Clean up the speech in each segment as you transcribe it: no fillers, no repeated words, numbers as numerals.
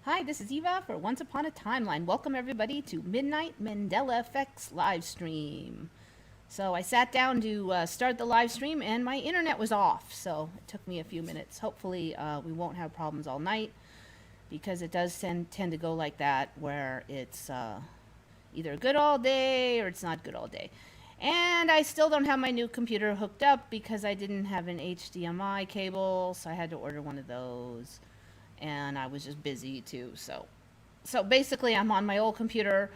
Hi, this is Eva for Once Upon a Timeline. Welcome everybody to Midnight Mandela Effects live stream. So I sat down to start the live stream and my internet was off, so it took me a few minutes. Hopefully we won't have problems all night because it does tend to go like that where it's either good all day or it's not good all day. And I still don't have my new computer hooked up because I didn't have an HDMI cable, so I had to order one of those. And I was just busy too. So basically, I'm on my old computer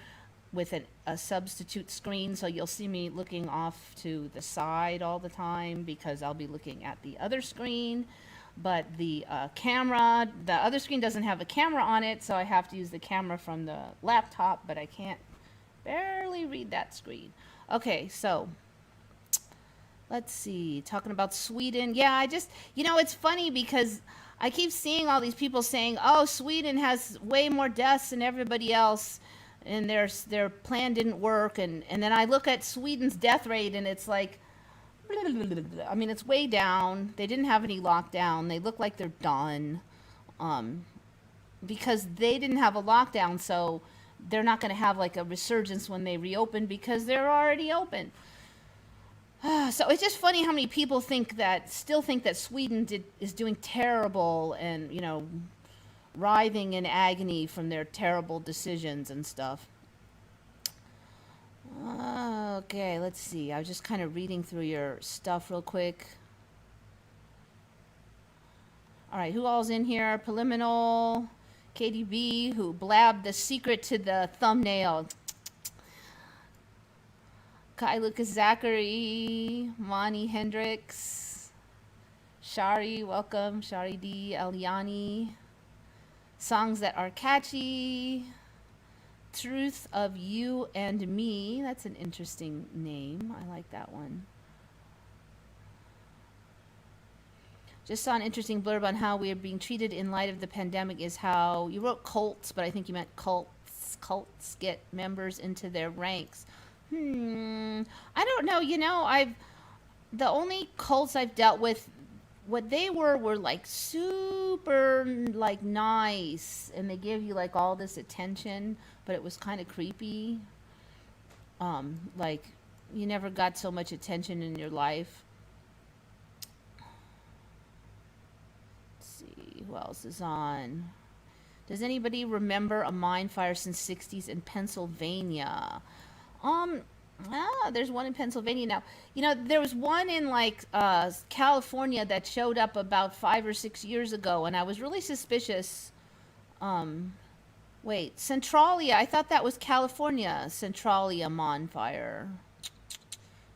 with a substitute screen, so you'll see me looking off to the side all the time because I'll be looking at the other screen. But the the other screen doesn't have a camera on it, so I have to use the camera from the laptop, but I can't barely read that screen. Okay, so let's see. Talking about Sweden. Yeah, it's funny because I keep seeing all these people saying, "Oh, Sweden has way more deaths than everybody else, and their plan didn't work." And then I look at Sweden's death rate, and it's like, I mean, it's way down. They didn't have any lockdown. They look like they're done, um, because they didn't have a lockdown, so they're not going to have like a resurgence when they reopen because they're already open. So it's just funny how many people still think that is doing terrible and, writhing in agony from their terrible decisions and stuff. Okay, let's see. I was just kind of reading through your stuff real quick. All right, who all's in here? Preliminal, KDB, who blabbed the secret to the thumbnail. Kai Lucas Zachary, Monty Hendricks, Shari, welcome, Shari D, Eliani. Songs that are catchy. Truth of You and Me. That's an interesting name. I like that one. Just saw an interesting blurb on how we are being treated in light of the pandemic is how you wrote cults, but I think you meant cults. Cults get members into their ranks. I don't know. The only cults I've dealt with, what they were like super like nice, and they give you like all this attention, but it was kind of creepy. Like you never got so much attention in your life. Let's see who else is on. Does anybody remember a mine fire since '60s in Pennsylvania? There's one in Pennsylvania now. There was one in like California that showed up about 5 or 6 years ago, and I was really suspicious. Wait, Centralia. I thought that was California. Centralia bonfire.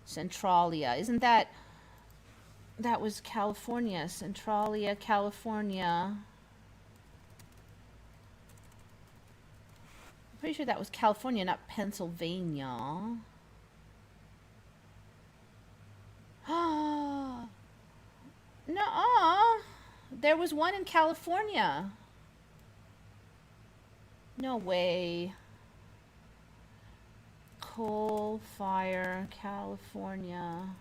Centralia. Isn't that was California? Centralia, California. Pretty sure that was California, not Pennsylvania. No, there was one in California. No way. Coal fire, California.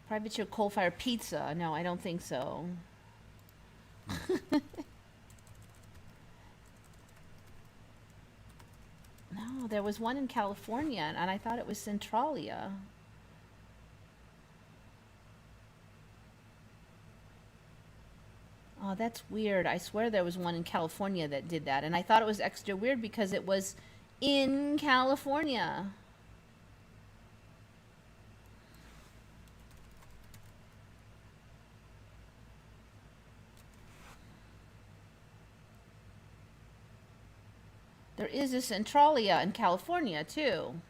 Private coal fire pizza. No, I don't think so. No, there was one in California, and I thought it was Centralia. Oh, that's weird. I swear there was one in California that did that, and I thought it was extra weird because it was in California. There is a Centralia in California, too.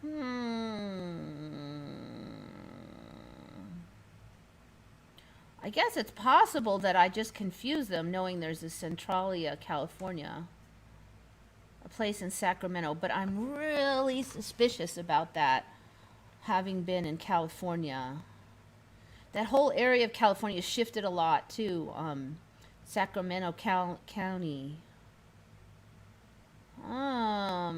I guess it's possible that I just confused them knowing there's a Centralia, California. A place in Sacramento. But I'm really suspicious about that, having been in California. That whole area of California shifted a lot, too. Sacramento County. All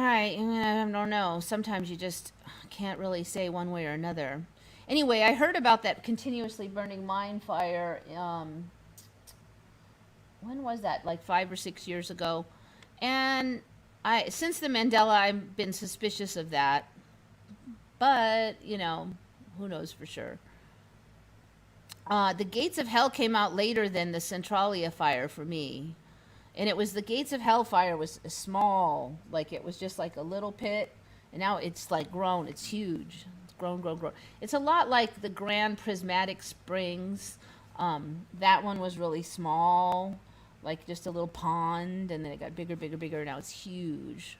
right, I don't know. Sometimes you just can't really say one way or another. Anyway, I heard about that continuously burning mine fire. When was that? Like 5 or 6 years ago. And since the Mandela, I've been suspicious of that. But, who knows for sure. The Gates of Hell came out later than the Centralia fire for me. And it was the Gates of Hell fire was small. Like it was just like a little pit. And now it's like grown. It's huge. It's grown, grown, grown. It's a lot like the Grand Prismatic Springs. That one was really small. Like just a little pond. And then it got bigger, bigger, bigger. Now it's huge.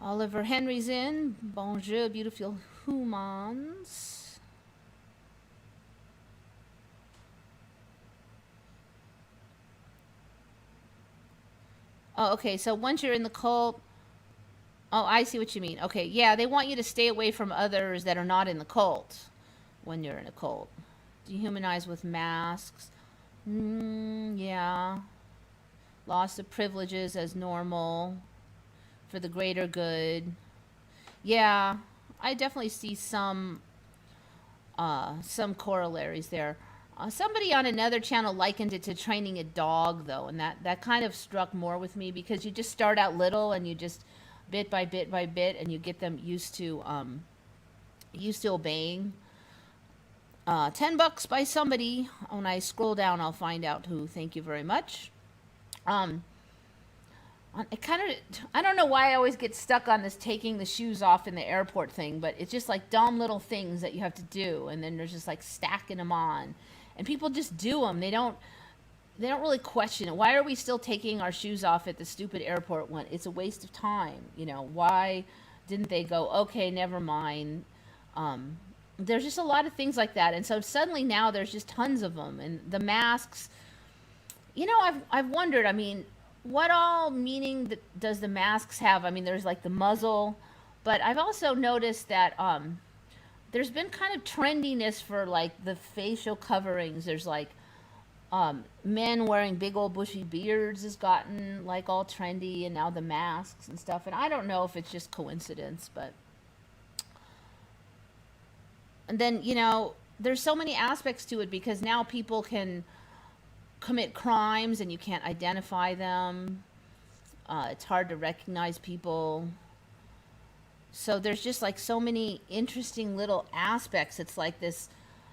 Oliver Henry's in. Bonjour, beautiful humans. Oh, okay. So once you're in the cult, oh, I see what you mean. Okay, yeah, they want you to stay away from others that are not in the cult when you're in a cult. Dehumanize with masks. Yeah. Loss of privileges as normal for the greater good. Yeah, I definitely see some corollaries there. Somebody on another channel likened it to training a dog, though, and that kind of struck more with me because you just start out little and you just bit by bit by bit, and you get them used to obeying. $10 by somebody. When I scroll down, I'll find out who. Thank you very much. I don't know why I always get stuck on this taking the shoes off in the airport thing, but it's just like dumb little things that you have to do, and then there's just like stacking them on, and people just do them. They don't really question it. Why are we still taking our shoes off at the stupid airport when it's a waste of time? Why didn't they go, okay, never mind? There's just a lot of things like that, and so suddenly now there's just tons of them, and the masks. I've wondered. I mean, what all meaning does the masks have? I mean, there's like the muzzle, but I've also noticed that there's been kind of trendiness for like the facial coverings. There's like men wearing big old bushy beards has gotten like all trendy, and now the masks and stuff. And I don't know if it's just coincidence, but and then there's so many aspects to it because now people can commit crimes and you can't identify them. It's hard to recognize people. So there's just like so many interesting little aspects. It's like this,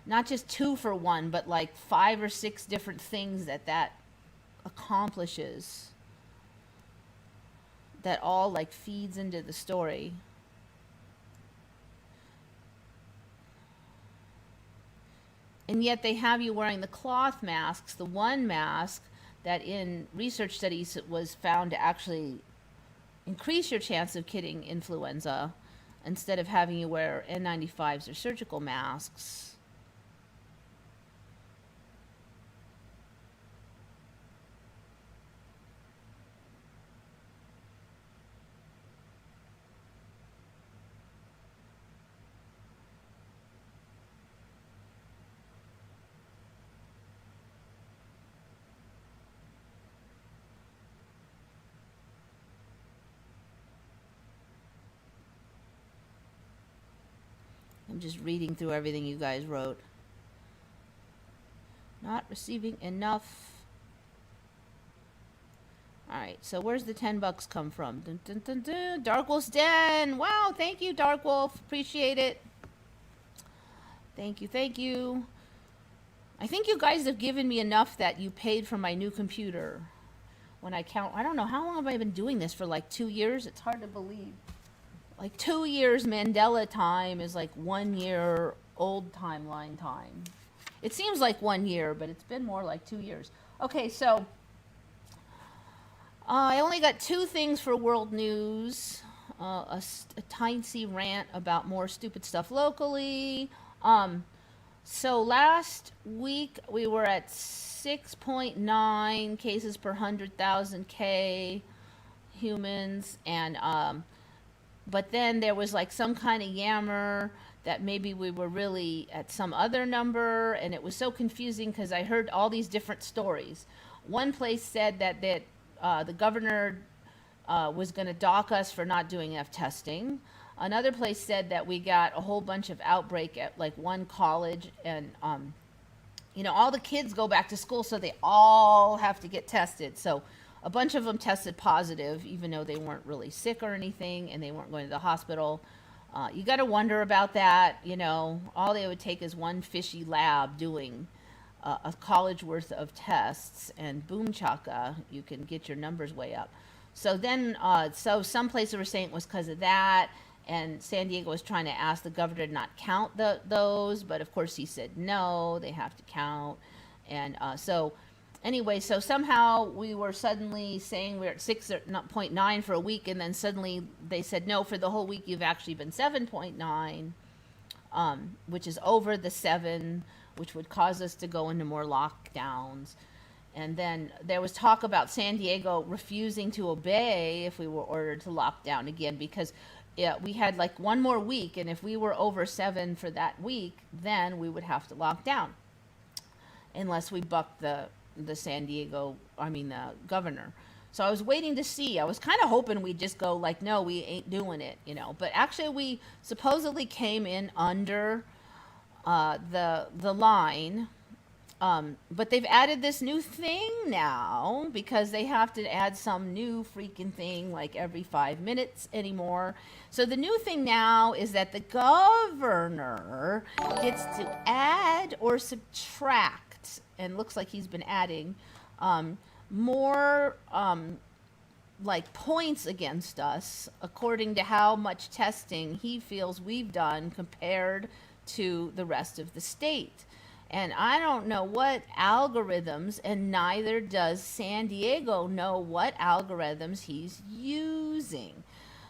not just 2-for-1, but like 5 or 6 different things that accomplishes. That all like feeds into the story. And yet they have you wearing the cloth masks, the one mask that in research studies was found to actually increase your chance of getting influenza instead of having you wear N95s or surgical masks. I'm just reading through everything you guys wrote. Not receiving enough. Alright, so where's the $10 come from? Dun, dun, dun, dun. Dark Wolf's Den! Wow, thank you, Dark Wolf. Appreciate it. Thank you, thank you. I think you guys have given me enough that you paid for my new computer. When I count, I don't know, how long have I been doing this for? Like 2 years? It's hard to believe. Like 2 years Mandela time is like 1 year old timeline time. It seems like 1 year, but it's been more like 2 years. Okay, so I only got 2 things for world news. A tiny rant about more stupid stuff locally. So last week we were at 6.9 cases per 100,000 K humans, and but then there was like some kind of yammer that maybe we were really at some other number, and it was so confusing because I heard all these different stories. One place said that the governor was going to dock us for not doing enough testing. Another place said that we got a whole bunch of outbreak at like one college, and all the kids go back to school, so they all have to get tested. So a bunch of them tested positive, even though they weren't really sick or anything, and they weren't going to the hospital. You got to wonder about that. All they would take is one fishy lab doing a college worth of tests, and boom chaka, you can get your numbers way up. So then, so some places were saying it was because of that, and San Diego was trying to ask the governor to not count those, but of course he said no, they have to count. And so anyway, so somehow we were suddenly saying we're at 6.9 for a week, and then suddenly they said no, for the whole week you've actually been 7.9, which is over the 7, which would cause us to go into more lockdowns. And then there was talk about San Diego refusing to obey if we were ordered to lock down again, because we had like one more week, and if we were over 7 for that week, then we would have to lock down, unless we bucked the governor. So I was waiting to see. I was kind of hoping we'd just go like, no, we ain't doing it, But actually, we supposedly came in under the line. But they've added this new thing now, because they have to add some new freaking thing like every 5 minutes anymore. So the new thing now is that the governor gets to add or subtract, and looks like he's been adding more like points against us according to how much testing he feels we've done compared to the rest of the state. And I don't know what algorithms, and neither does San Diego know what algorithms he's using.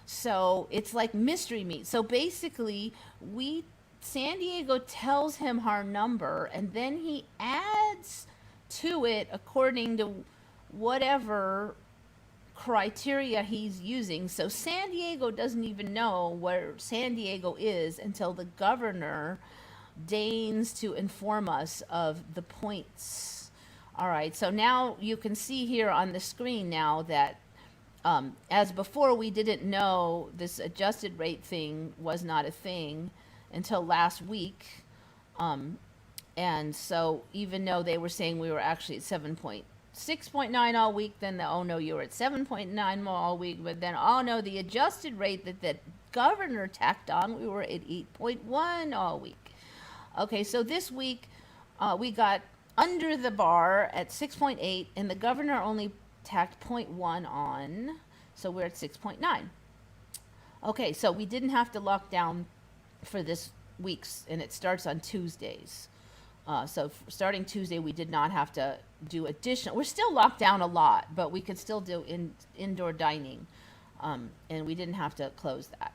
So it's like mystery meat. So basically, San Diego tells him our number, and then he adds to it according to whatever criteria he's using. So San Diego doesn't even know where San Diego is until the governor deigns to inform us of the points. All right, so now you can see here on the screen now that as before, we didn't know this adjusted rate thing was not a thing until last week. And so even though they were saying we were actually at 6.9 all week, then oh no, you were at 7.9 all week, but then oh no, the adjusted rate that governor tacked on, we were at 8.1 all week. Okay, so this week we got under the bar at 6.8, and the governor only tacked 0.1 on, so we're at 6.9. Okay, so we didn't have to lock down for this week's, and it starts on Tuesdays. So starting Tuesday, we did not have to do additional. We're still locked down a lot, but we could still do indoor dining, and we didn't have to close that,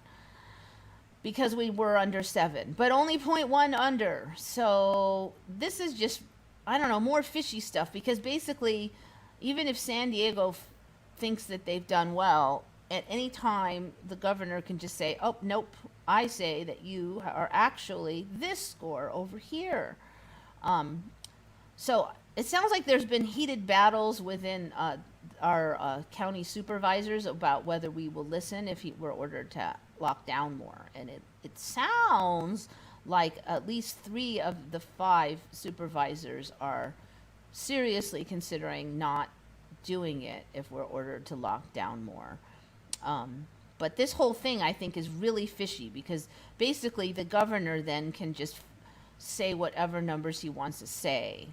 because we were under 7, but only 0.1 under. So this is just, I don't know, more fishy stuff, because basically, even if San Diego thinks that they've done well, at any time the governor can just say, oh, nope, I say that you are actually this score over here. So it sounds like there's been heated battles within our county supervisors about whether we will listen if we're ordered to lock down more. And it sounds like at least 3 of the 5 supervisors are seriously considering not doing it if we're ordered to lock down more. But this whole thing, I think, is really fishy, because basically the governor then can just say whatever numbers he wants to say.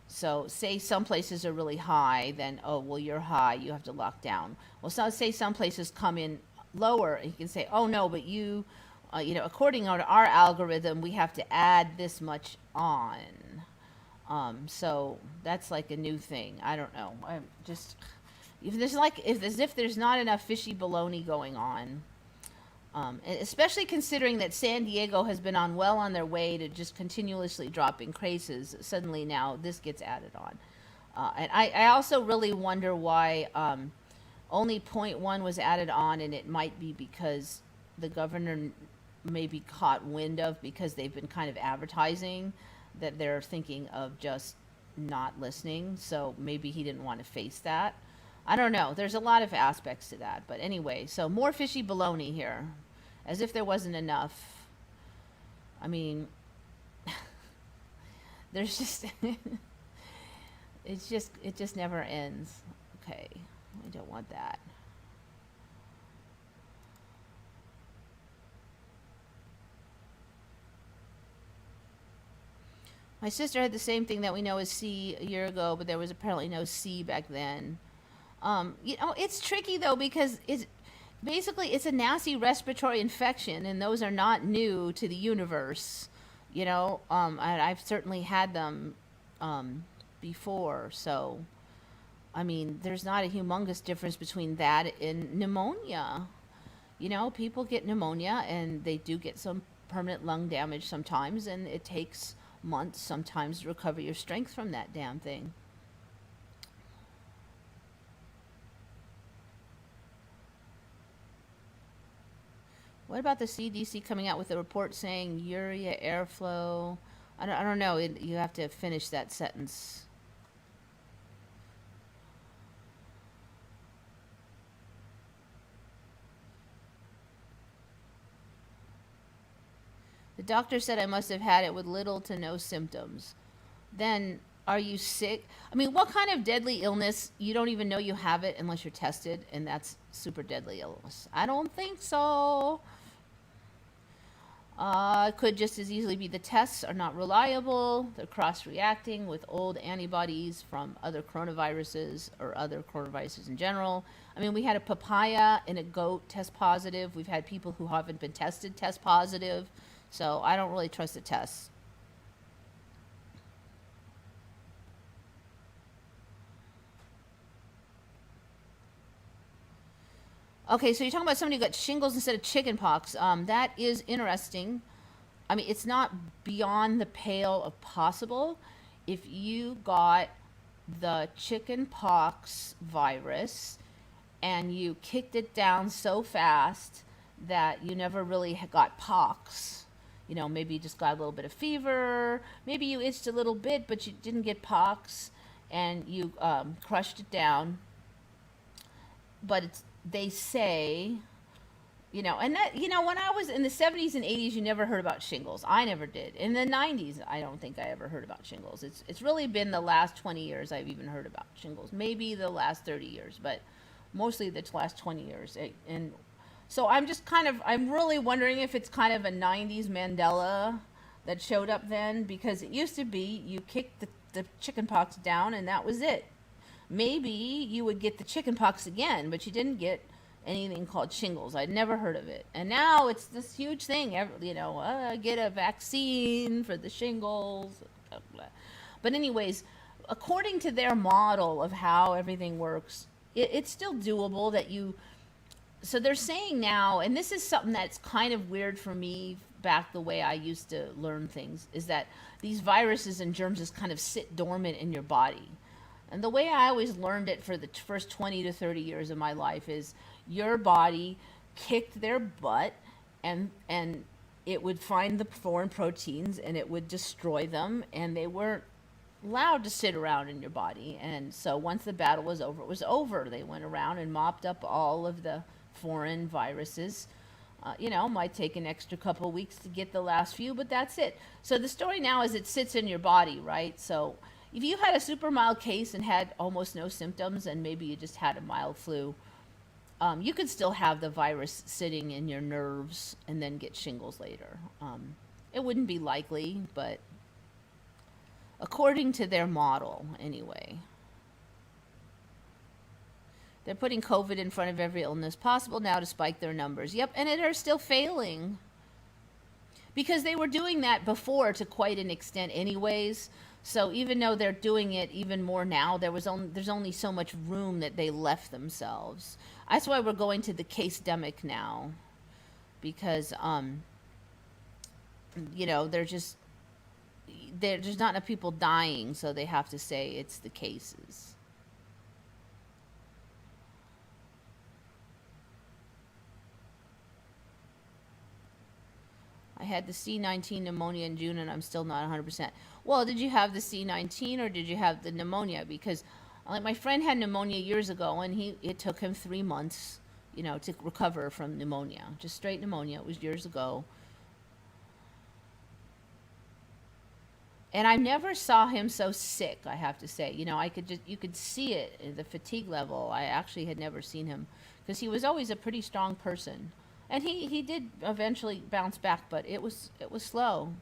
So say some places are really high, then, oh, well, you're high, you have to lock down. Well, so say some places come in lower, and you can say, oh, no, but you according to our algorithm, we have to add this much on. So that's like a new thing. I don't know. I'm just, if there's not enough fishy baloney going on. And especially considering that San Diego has been on their way to just continuously dropping cases. Suddenly now this gets added on. And I also really wonder why only point 0.1 was added on, and it might be because the governor maybe caught wind of, because they've been kind of advertising that they're thinking of just not listening. So maybe he didn't want to face that. I don't know. There's a lot of aspects to that. But anyway, so more fishy baloney here. As if there wasn't enough. I mean, there's just, it just never ends. Okay, I don't want that. My sister had the same thing that we know as C a year ago, but there was apparently no C back then. It's tricky though, because it's a nasty respiratory infection, and those are not new to the universe. I've certainly had them before. So, I mean, there's not a humongous difference between that and pneumonia. People get pneumonia, and they do get some permanent lung damage sometimes, and it takes months sometimes to recover your strength from that damn thing. What about the CDC coming out with a report saying urea airflow? I don't know. You have to finish that sentence. The doctor said I must have had it with little to no symptoms. Then, are you sick? I mean, what kind of deadly illness? You don't even know you have it unless you're tested, and that's super deadly illness. I don't think so. It could just as easily be the tests are not reliable. They're cross-reacting with old antibodies from other coronaviruses or other coronaviruses in general. I mean, we had a papaya and a goat test positive. We've had people who haven't been tested test positive. So I don't really trust the tests. Okay, so you're talking about somebody who got shingles instead of chicken pox. That is interesting. I mean, it's not beyond the pale of possible. If you got the chicken pox virus and you kicked it down so fast that you never really got pox, maybe you just got a little bit of fever, maybe you itched a little bit, but you didn't get pox, and you crushed it down. But they say, and that, when I was in the 70s and 80s, you never heard about shingles. I never did. In the 90s, I don't think I ever heard about shingles. It's really been the last 20 years I've even heard about shingles. Maybe the last 30 years, but mostly the last 20 years. And so I'm really wondering if it's kind of a 90s Mandela that showed up then, because it used to be you kicked the chicken pox down and that was it. Maybe you would get the chicken pox again, but you didn't get anything called shingles. I'd never heard of it. And now it's this huge thing, get a vaccine for the shingles. But anyways, according to their model of how everything works, it's still doable that so they're saying now, and this is something that's kind of weird for me back the way I used to learn things, is that these viruses and germs just kind of sit dormant in your body. And the way I always learned it for the first 20 to 30 years of my life is your body kicked their butt, and it would find the foreign proteins and it would destroy them, and they weren't allowed to sit around in your body. And so once the battle was over, it was over. They went around and mopped up all of the foreign viruses. Might take an extra couple weeks to get the last few, but that's it. So the story now is it sits in your body, right? So if you had a super mild case and had almost no symptoms, and maybe you just had a mild flu, you could still have the virus sitting in your nerves and then get shingles later. It wouldn't be likely, but according to their model, anyway. They're putting COVID in front of every illness possible now to spike their numbers. Yep, and they're still failing. Because they were doing that before to quite an extent anyways. So even though they're doing it even more now, there's only so much room that they left themselves. That's why we're going to the case-demic now. because you know, there's not enough people dying, so they have to say it's the cases. I had the C19 pneumonia in June and I'm still not 100%. Well, did you have the C19 or did you have the pneumonia? Because like my friend had pneumonia years ago and it took him 3 months, you know, to recover from pneumonia. Just straight pneumonia. It was years ago. And I never saw him so sick, I have to say. You know, you could see it, the fatigue level. I actually had never seen him because he was always a pretty strong person. And he did eventually bounce back, but it was slow.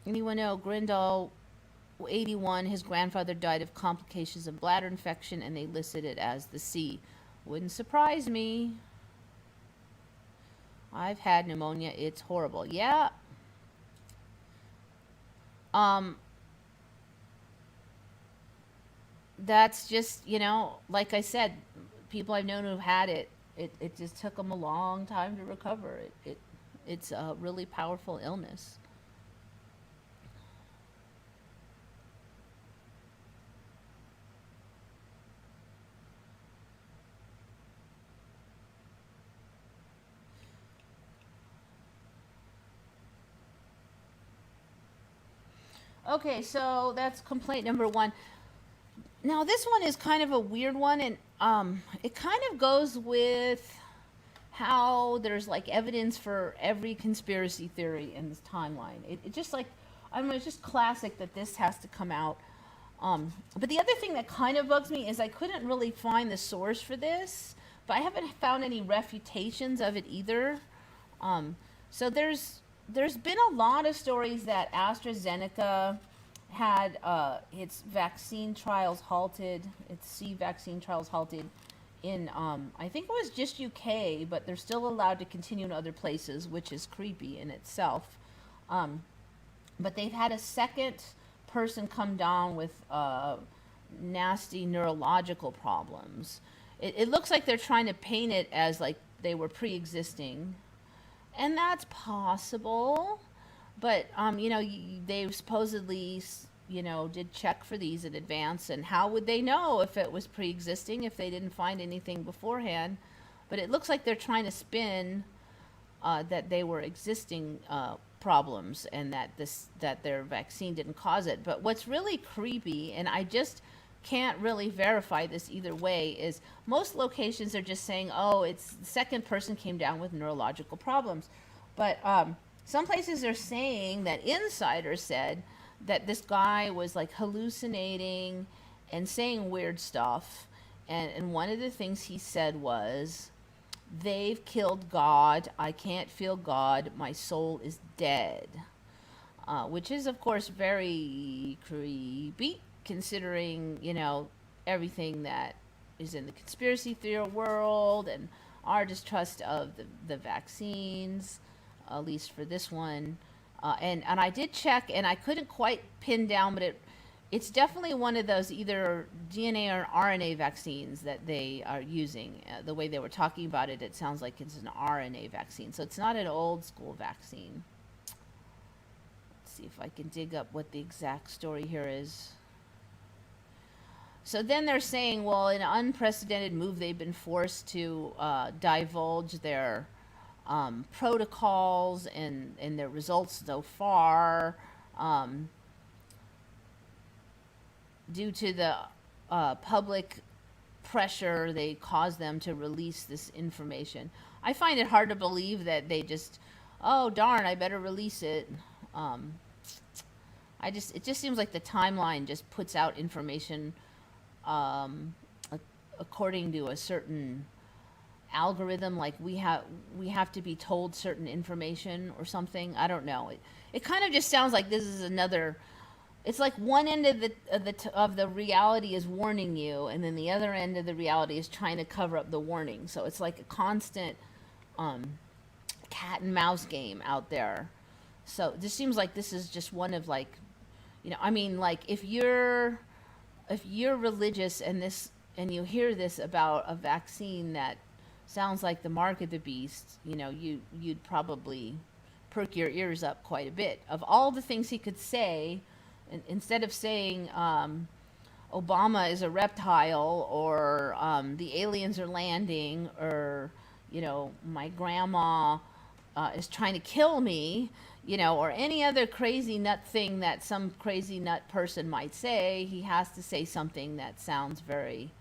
Anyone know Grindal, 81, his grandfather died of complications of bladder infection and they listed it as the C. Wouldn't surprise me. I've had pneumonia. It's horrible. Yeah. That's just, you know, like I said, people I've known who've had it just took them a long time to recover. It's a really powerful illness. Okay, so that's complaint number one. Now this one is kind of a weird one, and it kind of goes with how there's like evidence for every conspiracy theory in this timeline. It just like, I mean, it's just classic that this has to come out. But the other thing that kind of bugs me is I couldn't really find the source for this, but I haven't found any refutations of it either. So there's been a lot of stories that AstraZeneca had its vaccine trials halted, its C vaccine trials halted in, I think it was just UK, but they're still allowed to continue in other places, which is creepy in itself. But they've had a second person come down with nasty neurological problems. It looks like they're trying to paint it as like they were pre-existing, and that's possible. But you know, they supposedly, you know, did check for these in advance, and how would they know if it was pre-existing if they didn't find anything beforehand? But it looks like they're trying to spin that they were existing problems and that their vaccine didn't cause it. But what's really creepy, and I just can't really verify this either way, is most locations are just saying, oh, it's the second person came down with neurological problems. But some places are saying that insiders said that this guy was like hallucinating and saying weird stuff. And one of the things he said was, they've killed God. I can't feel God. My soul is dead. Which is, of course, very creepy, considering, you know, everything that is in the conspiracy theory world and our distrust of the vaccines, at least for this one. And I did check, and I couldn't quite pin down, but it's definitely one of those either DNA or RNA vaccines that they are using. The way they were talking about it, it sounds like it's an RNA vaccine. So it's not an old school vaccine. Let's see if I can dig up what the exact story here is. So then they're saying, well, in an unprecedented move, they've been forced to divulge their protocols and their results so far. Due to the public pressure, they caused them to release this information. I find it hard to believe that they just, oh darn, I better release it. It just seems like the timeline just puts out information according to a certain algorithm, like we have to be told certain information or something. I don't know. It kind of just sounds like this is another. It's like one end of the reality is warning you, and then the other end of the reality is trying to cover up the warning. So it's like a constant cat and mouse game out there. So this seems like this is just one of, like, I mean, like if you're religious and you hear this about a vaccine that sounds like the mark of the beast, you'd probably perk your ears up quite a bit. Of all the things he could say, instead of saying Obama is a reptile, or the aliens are landing, or my grandma is trying to kill me, or any other crazy nut thing that some crazy nut person might say, he has to say something that sounds very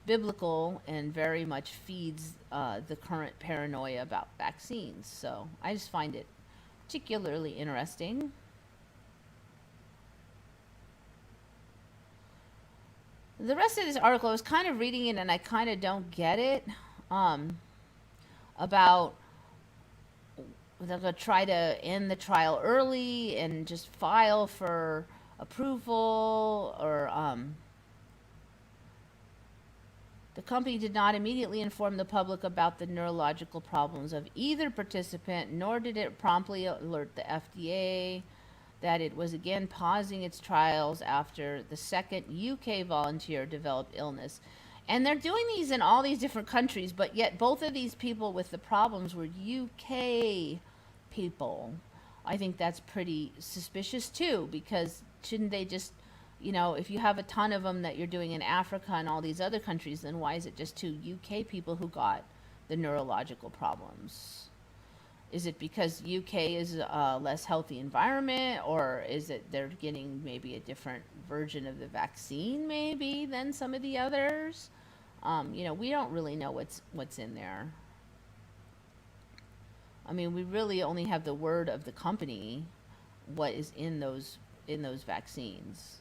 biblical and very much feeds the current paranoia about vaccines. So I just find it particularly interesting. The rest of this article, I was kind of reading it and I kind of don't get it. About they're going to try to end the trial early and just file for approval, or the company did not immediately inform the public about the neurological problems of either participant, nor did it promptly alert the FDA that it was again pausing its trials after the second UK volunteer developed illness. And they're doing these in all these different countries, but yet both of these people with the problems were UK people. I think that's pretty suspicious too, because shouldn't they just, if you have a ton of them that you're doing in Africa and all these other countries, then why is it just 2 UK people who got the neurological problems? Is it because UK is a less healthy environment, or is it they're getting maybe a different version of the vaccine maybe than some of the others? We don't really know what's in there. I mean, we really only have the word of the company, what is in those vaccines.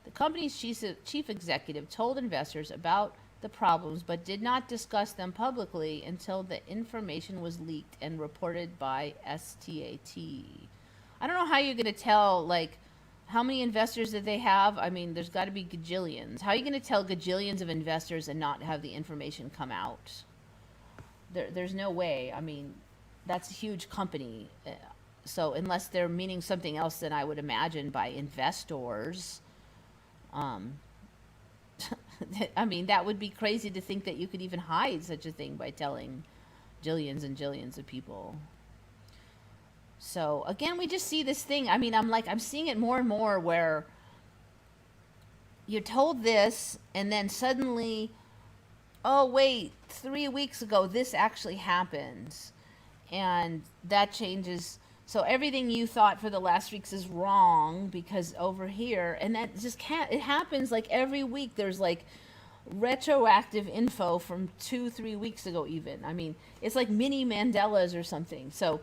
The company's chief executive told investors about the problems, but did not discuss them publicly until the information was leaked and reported by STAT. I don't know how you're going to tell, like, how many investors did they have? I mean, there's got to be gajillions. How are you going to tell gajillions of investors and not have the information come out? There's no way. I mean, that's a huge company. So unless they're meaning something else than I would imagine by investors, I mean, that would be crazy to think that you could even hide such a thing by telling jillions and jillions of people. So again, we just see this thing. I mean, I'm seeing it more and more where you're told this and then suddenly, oh wait, 3 weeks ago this actually happened, and that changes. So everything you thought for the last weeks is wrong because over here, and that just can't, it happens like every week. There's like retroactive info from 2-3 weeks ago even. I mean, it's like mini Mandelas or something. So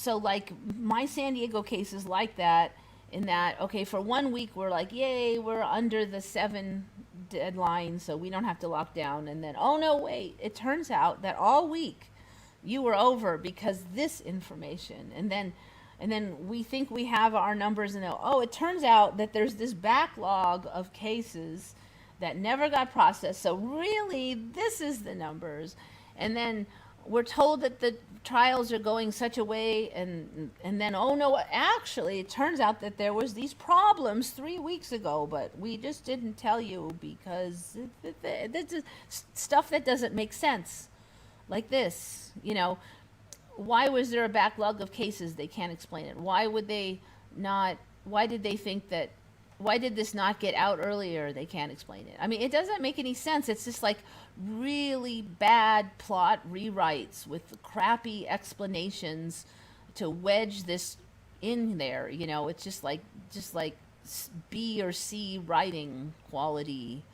like my San Diego case is like that, in that, okay, for 1 week we're like, yay, we're under the 7 deadline, so we don't have to lock down. And then, oh no, wait, it turns out that all week you were over because this information. And then we think we have our numbers, and oh, it turns out that there's this backlog of cases that never got processed. So really, this is the numbers. And then we're told that the trials are going such a way, and then, oh no, actually it turns out that there was these problems 3 weeks ago, but we just didn't tell you because this is stuff that doesn't make sense. Like this, why was there a backlog of cases? They can't explain it. Why did they think that, why did this not get out earlier? They can't explain it. I mean, it doesn't make any sense. It's just like really bad plot rewrites with crappy explanations to wedge this in there. It's just like B or C writing quality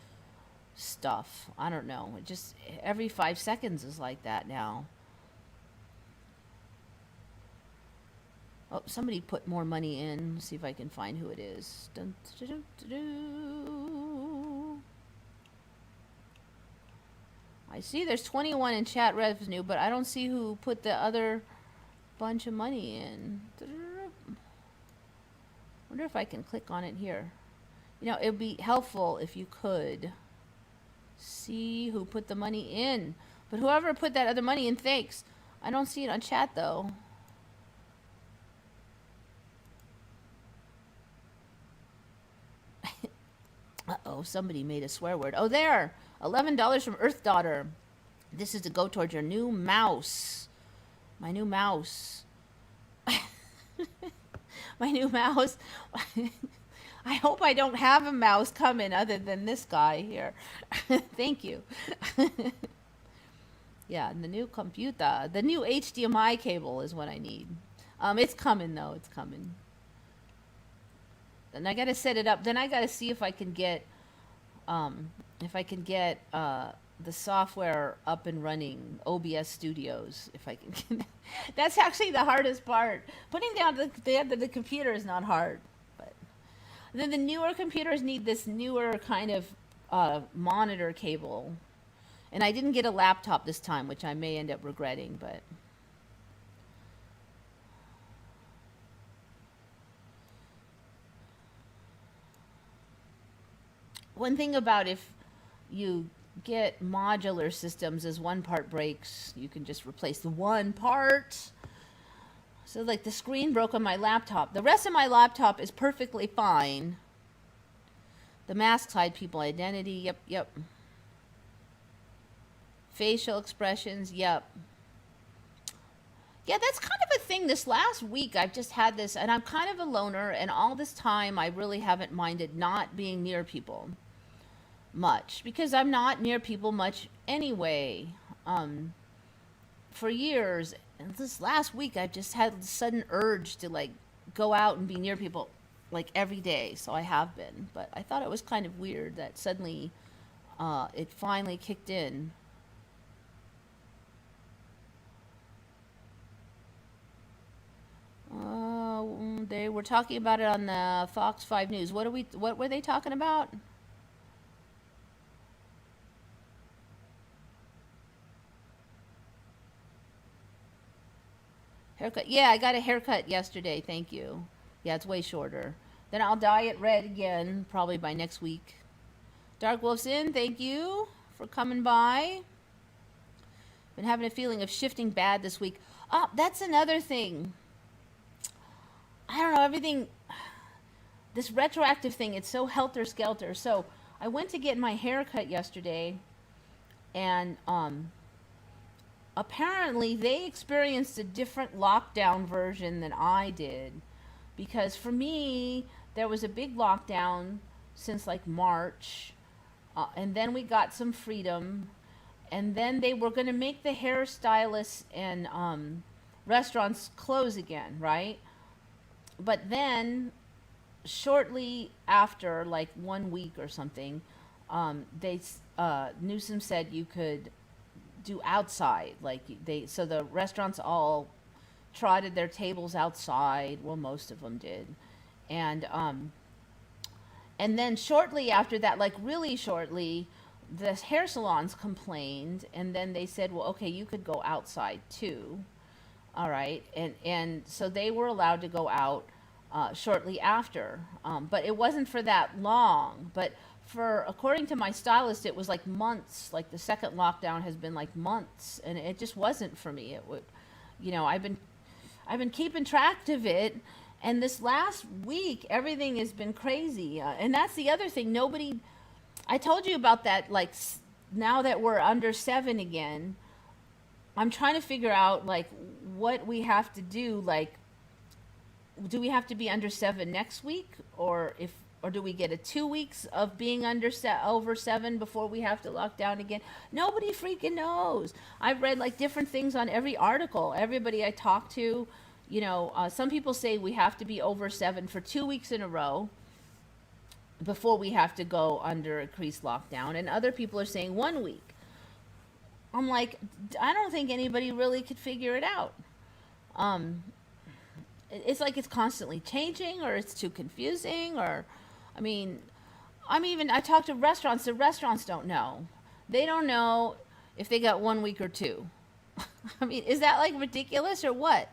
stuff. I don't know. It just every 5 seconds is like that now. Oh, somebody put more money in. Let's see if I can find who it is. Dun, dun, dun, dun, dun. I see there's 21 in chat revenue, but I don't see who put the other bunch of money in. Wonder if I can click on it here. It would be helpful if you could see who put the money in. But whoever put that other money in, thanks. I don't see it on chat though. Uh-oh, somebody made a swear word. Oh, there! $11 from Earth Daughter. This is to go towards your new mouse. My new mouse. My new mouse. I hope I don't have a mouse coming other than this guy here. Thank you. Yeah, and the new computer. The new HDMI cable is what I need. It's coming, though. It's coming. And I got to set it up. Then I got to see if I can get the software up and running, OBS Studios, if I can get that's actually the hardest part. Putting down the computer is not hard. But then the newer computers need this newer kind of monitor cable. And I didn't get a laptop this time, which I may end up regretting, but one thing about if you get modular systems is one part breaks, you can just replace the one part. So like the screen broke on my laptop. The rest of my laptop is perfectly fine. The masks hide people identity. Yep. Facial expressions. Yep. Yeah, that's kind of a thing. This last week I've just had this, and I'm kind of a loner, and all this time I really haven't minded not being near people much, because I'm not near people much anyway, for years. And this last week I've just had a sudden urge to like go out and be near people like every day, so I have been. But I thought it was kind of weird that suddenly it finally kicked in. They were talking about it on the Fox 5 News. What were they talking about? Haircut. Yeah, I got a haircut yesterday. Thank you. Yeah, it's way shorter. Then I'll dye it red again, probably by next week. Dark Wolf's in. Thank you for coming by. Been having a feeling of shifting bad this week. Oh, that's another thing. I don't know, everything, this retroactive thing, it's so helter-skelter. So I went to get my hair cut yesterday, and apparently they experienced a different lockdown version than I did. Because for me, there was a big lockdown since like March, and then we got some freedom, and then they were going to make the hairstylists and restaurants close again, right? But then, shortly after, like 1 week or something, Newsom said you could do outside. So the restaurants all trotted their tables outside. Well, most of them did, and then shortly after that, like really shortly, the hair salons complained, and then they said, well, okay, you could go outside too. All right, and so they were allowed to go out shortly after, but it wasn't for that long. But according to my stylist, it was like months. Like the second lockdown has been like months, and it just wasn't for me. It would, I've been keeping track of it, and this last week everything has been crazy. And that's the other thing. I told you about that. Like now that we're under 7 again, I'm trying to figure out like what we have to do. Like, do we have to be under 7 next week, or do we get a 2 weeks of being over 7 before we have to lock down again? Nobody freaking knows. I've read like different things on every article. Everybody I talk to, some people say we have to be over 7 for 2 weeks in a row before we have to go under increased lockdown, and other people are saying 1 week. I'm like, I don't think anybody really could figure it out. It's like it's constantly changing, or it's too confusing, or, I talked to restaurants. The restaurants don't know. They don't know if they got 1 week or 2. Is that like ridiculous or what?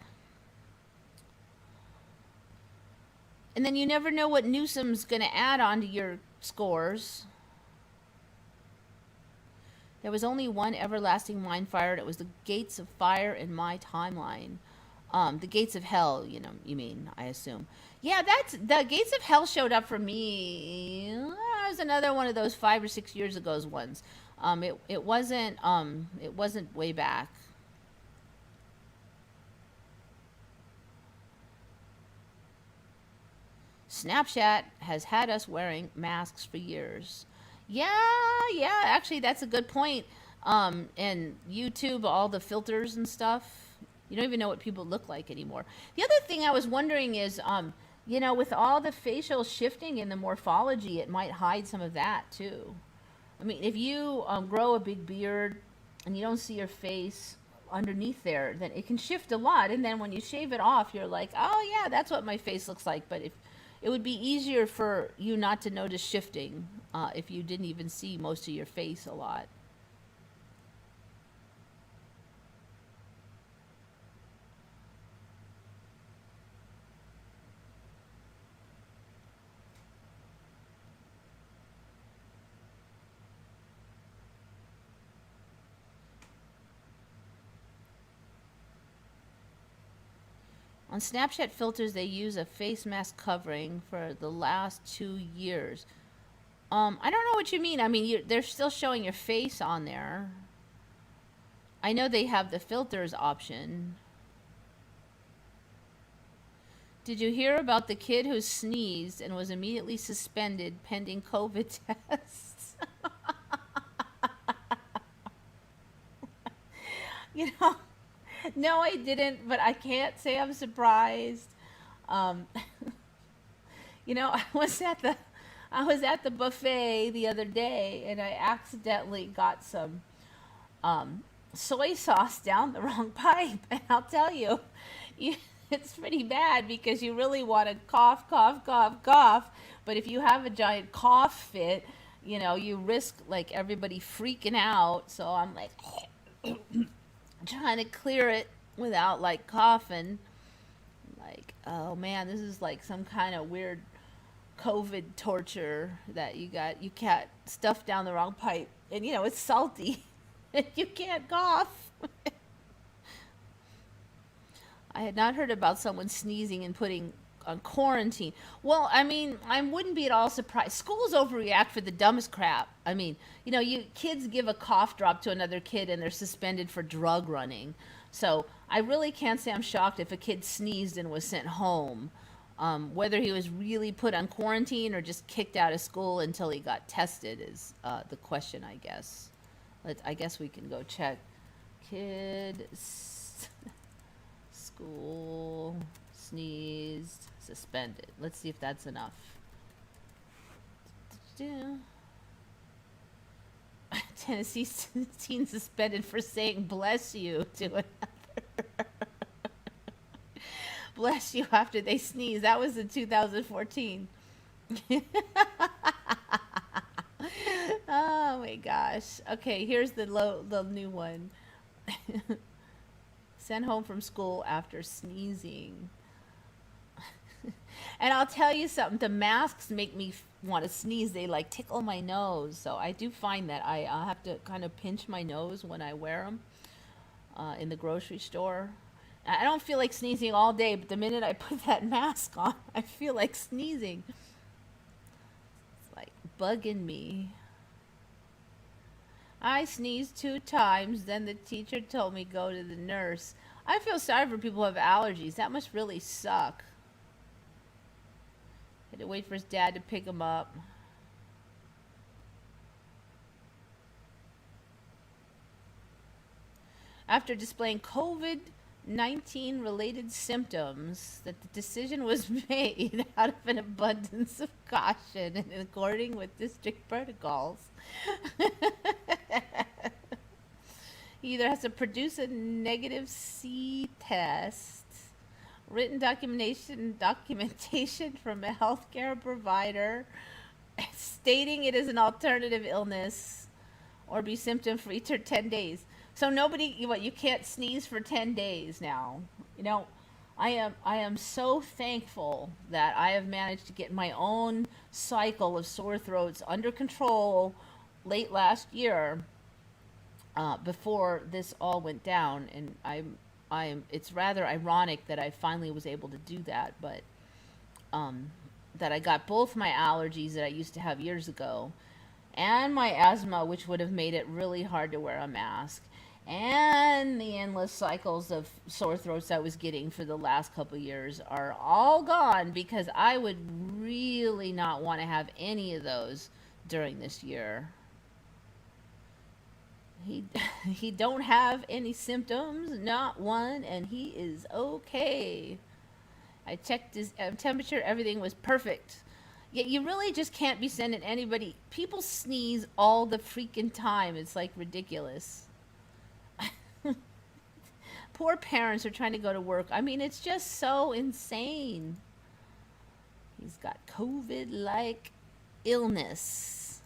And then you never know what Newsom's going to add onto your scores. There was only one everlasting mine fire, and it was the gates of fire in my timeline. The gates of hell, you mean, I assume. Yeah, that's the gates of hell showed up for me. It was another one of those 5 or 6 years ago's ones. It wasn't way back. Snapchat has had us wearing masks for years. Yeah, yeah, actually, that's a good point. And YouTube, all the filters and stuff, you don't even know what people look like anymore. The other thing I was wondering is, with all the facial shifting in the morphology, it might hide some of that too. I mean, if you grow a big beard and you don't see your face underneath there, then it can shift a lot. And then when you shave it off, you're like, oh yeah, that's what my face looks like. But if it would be easier for you not to notice shifting if you didn't even see most of your face a lot. On Snapchat filters, they use a face mask covering for the last 2 years. I don't know what you mean. I mean, they're still showing your face on there. I know they have the filters option. Did you hear about the kid who sneezed and was immediately suspended pending COVID tests? you know, no, I didn't, but I can't say I'm surprised. Um, I was at the buffet the other day and I accidentally got some soy sauce down the wrong pipe, and I'll tell you, you it's pretty bad because you really want to cough, cough, cough, cough, but if you have a giant cough fit, you risk like everybody freaking out. So I'm like trying to clear it without like coughing. Like, oh man, this is like some kind of weird COVID torture that you got stuffed down the wrong pipe, and it's salty, and you can't cough. I had not heard about someone sneezing and putting on quarantine. Well, I mean, I wouldn't be at all surprised. Schools overreact for the dumbest crap. I mean, you kids give a cough drop to another kid and they're suspended for drug running. So I really can't say I'm shocked if a kid sneezed and was sent home. Whether he was really put on quarantine or just kicked out of school until he got tested is the question, I guess. I guess we can go check. Kid school sneezed, suspended. Let's see if that's enough. Tennessee teen suspended for saying "bless you" to another. Bless you after they sneeze. That was in 2014. Oh my gosh. Okay, here's the new one. Sent home from school after sneezing. And I'll tell you something, the masks make me want to sneeze. They like tickle my nose. So I do find that I have to kind of pinch my nose when I wear them in the grocery store. I don't feel like sneezing all day, but the minute I put that mask on, I feel like sneezing. It's like bugging me. I sneezed 2 times, then the teacher told me go to the nurse. I feel sorry for people who have allergies. That must really suck. Had to wait for his dad to pick him up. After displaying COVID-19 related symptoms, that the decision was made out of an abundance of caution and according with district protocols. He either has to produce a negative C test, written documentation from a healthcare provider stating it is an alternative illness, or be symptom free for 10 days. So you can't sneeze for 10 days now. I am so thankful that I have managed to get my own cycle of sore throats under control late last year, before this all went down, and I'm it's rather ironic that I finally was able to do that, but that I got both my allergies that I used to have years ago and my asthma, which would have made it really hard to wear a mask, and the endless cycles of sore throats I was getting for the last couple of years are all gone, because I would really not want to have any of those during this year. He he don't have any symptoms, not one, and he is okay. I checked his temperature, everything was perfect. Yet you really just can't be sending anybody. People sneeze all the freaking time. It's like ridiculous. Poor parents are trying to go to work. I mean, it's just so insane. He's got COVID-like illness.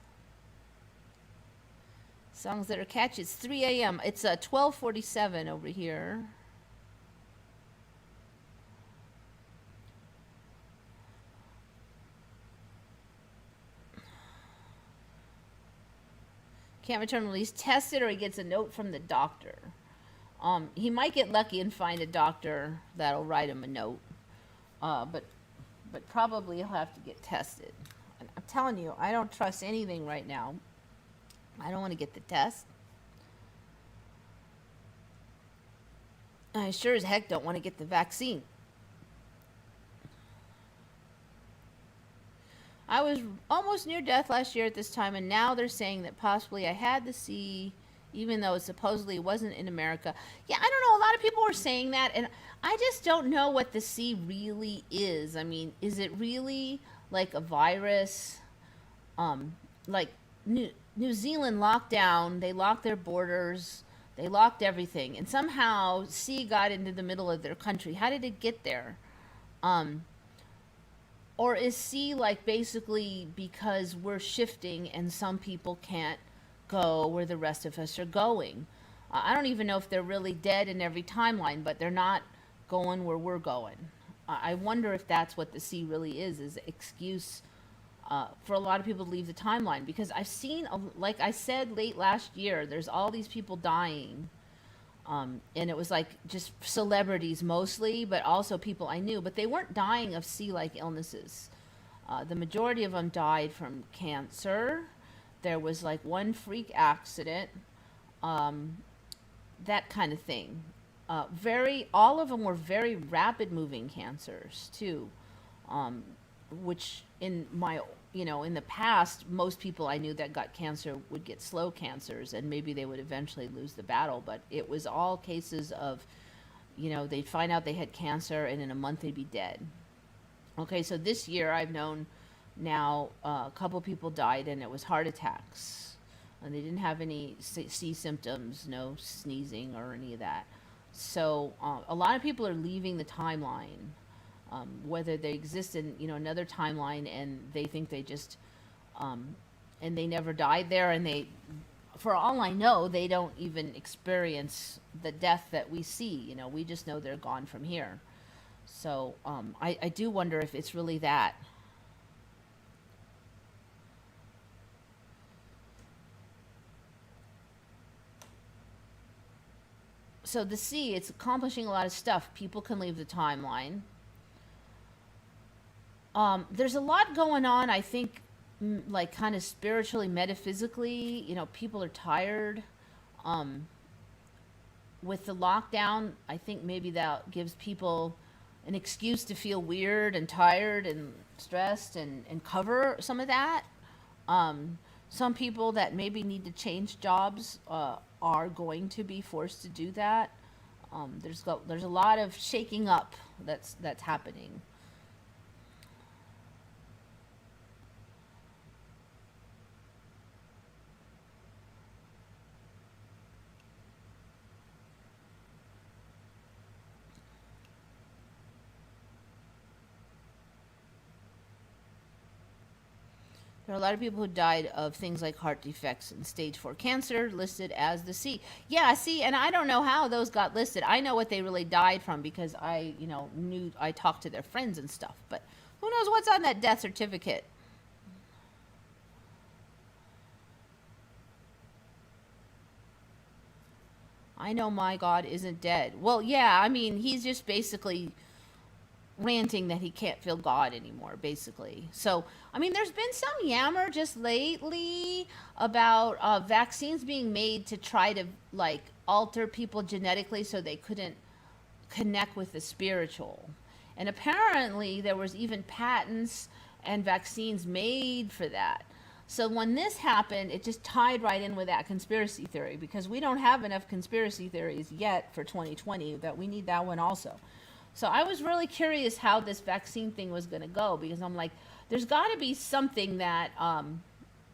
Songs that are catchy. It's 3 a.m. It's 12:47 over here. Can't return until he's tested or he gets a note from the doctor. He might get lucky and find a doctor that'll write him a note, but probably he'll have to get tested. And I'm telling you, I don't trust anything right now. I don't want to get the test. I sure as heck don't want to get the vaccine. I was almost near death last year at this time, and now they're saying that possibly I had the C, even though it supposedly wasn't in America. Yeah, I don't know. A lot of people were saying that, and I just don't know what the C really is. I mean, is it really like a virus? Like New Zealand locked down. They locked their borders. They locked everything, and somehow C got into the middle of their country. How did it get there? Or is C like basically because we're shifting and some people can't go where the rest of us are going? I don't even know if they're really dead in every timeline, but they're not going where we're going. I wonder if that's what the C really is an excuse for a lot of people to leave the timeline. Because I've seen, like I said late last year, there's all these people dying. And it was like just celebrities mostly, but also people I knew. But they weren't dying of C-like illnesses. The majority of them died from cancer. There was like one freak accident, that kind of thing. All of them were very rapid-moving cancers too, which in the past, most people I knew that got cancer would get slow cancers, and maybe they would eventually lose the battle. But it was all cases of, they'd find out they had cancer, and in a month they'd be dead. Okay, so this year I've known now a couple people died, and it was heart attacks. And they didn't have any C symptoms, no sneezing or any of that. So a lot of people are leaving the timeline. Whether they exist in another timeline and they think they just and they never died there, and they, for all I know, they don't even experience the death that we see. We just know they're gone from here. So I do wonder if it's really that. So the C, it's accomplishing a lot of stuff. People can leave the timeline. There's a lot going on, I think, like kind of spiritually, metaphysically. People are tired. With the lockdown, I think maybe that gives people an excuse to feel weird and tired and stressed and cover some of that. Some people that maybe need to change jobs are going to be forced to do that. There's a lot of shaking up that's happening. There are a lot of people who died of things like heart defects and stage 4 cancer listed as the C. Yeah, see, and I don't know how those got listed. I know what they really died from because I talked to their friends and stuff. But who knows what's on that death certificate? I know my God isn't dead. Well, yeah, I mean, he's just basically ranting that he can't feel God anymore, basically. So, I mean, there's been some yammer just lately about vaccines being made to try to, like, alter people genetically so they couldn't connect with the spiritual. And apparently, there was even patents and vaccines made for that. So when this happened, it just tied right in with that conspiracy theory, because we don't have enough conspiracy theories yet for 2020, that we need that one also. So I was really curious how this vaccine thing was going to go, because I'm like, there's got to be something that,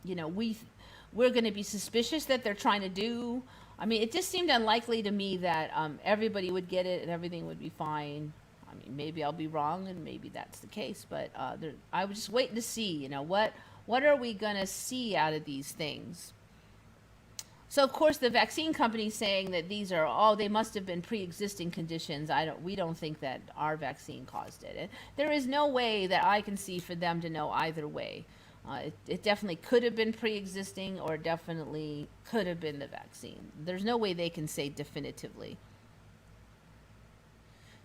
you know, we're going to be suspicious that they're trying to do. I mean, it just seemed unlikely to me that everybody would get it and everything would be fine. I mean, maybe I'll be wrong, and maybe that's the case, but I was just waiting to see, you know, what are we going to see out of these things? So, of course, the vaccine company's saying that these are, oh, they must have been pre-existing conditions. We don't think that our vaccine caused it. And there is no way that I can see for them to know either way. It definitely could have been pre-existing, or definitely could have been the vaccine. There's no way they can say definitively.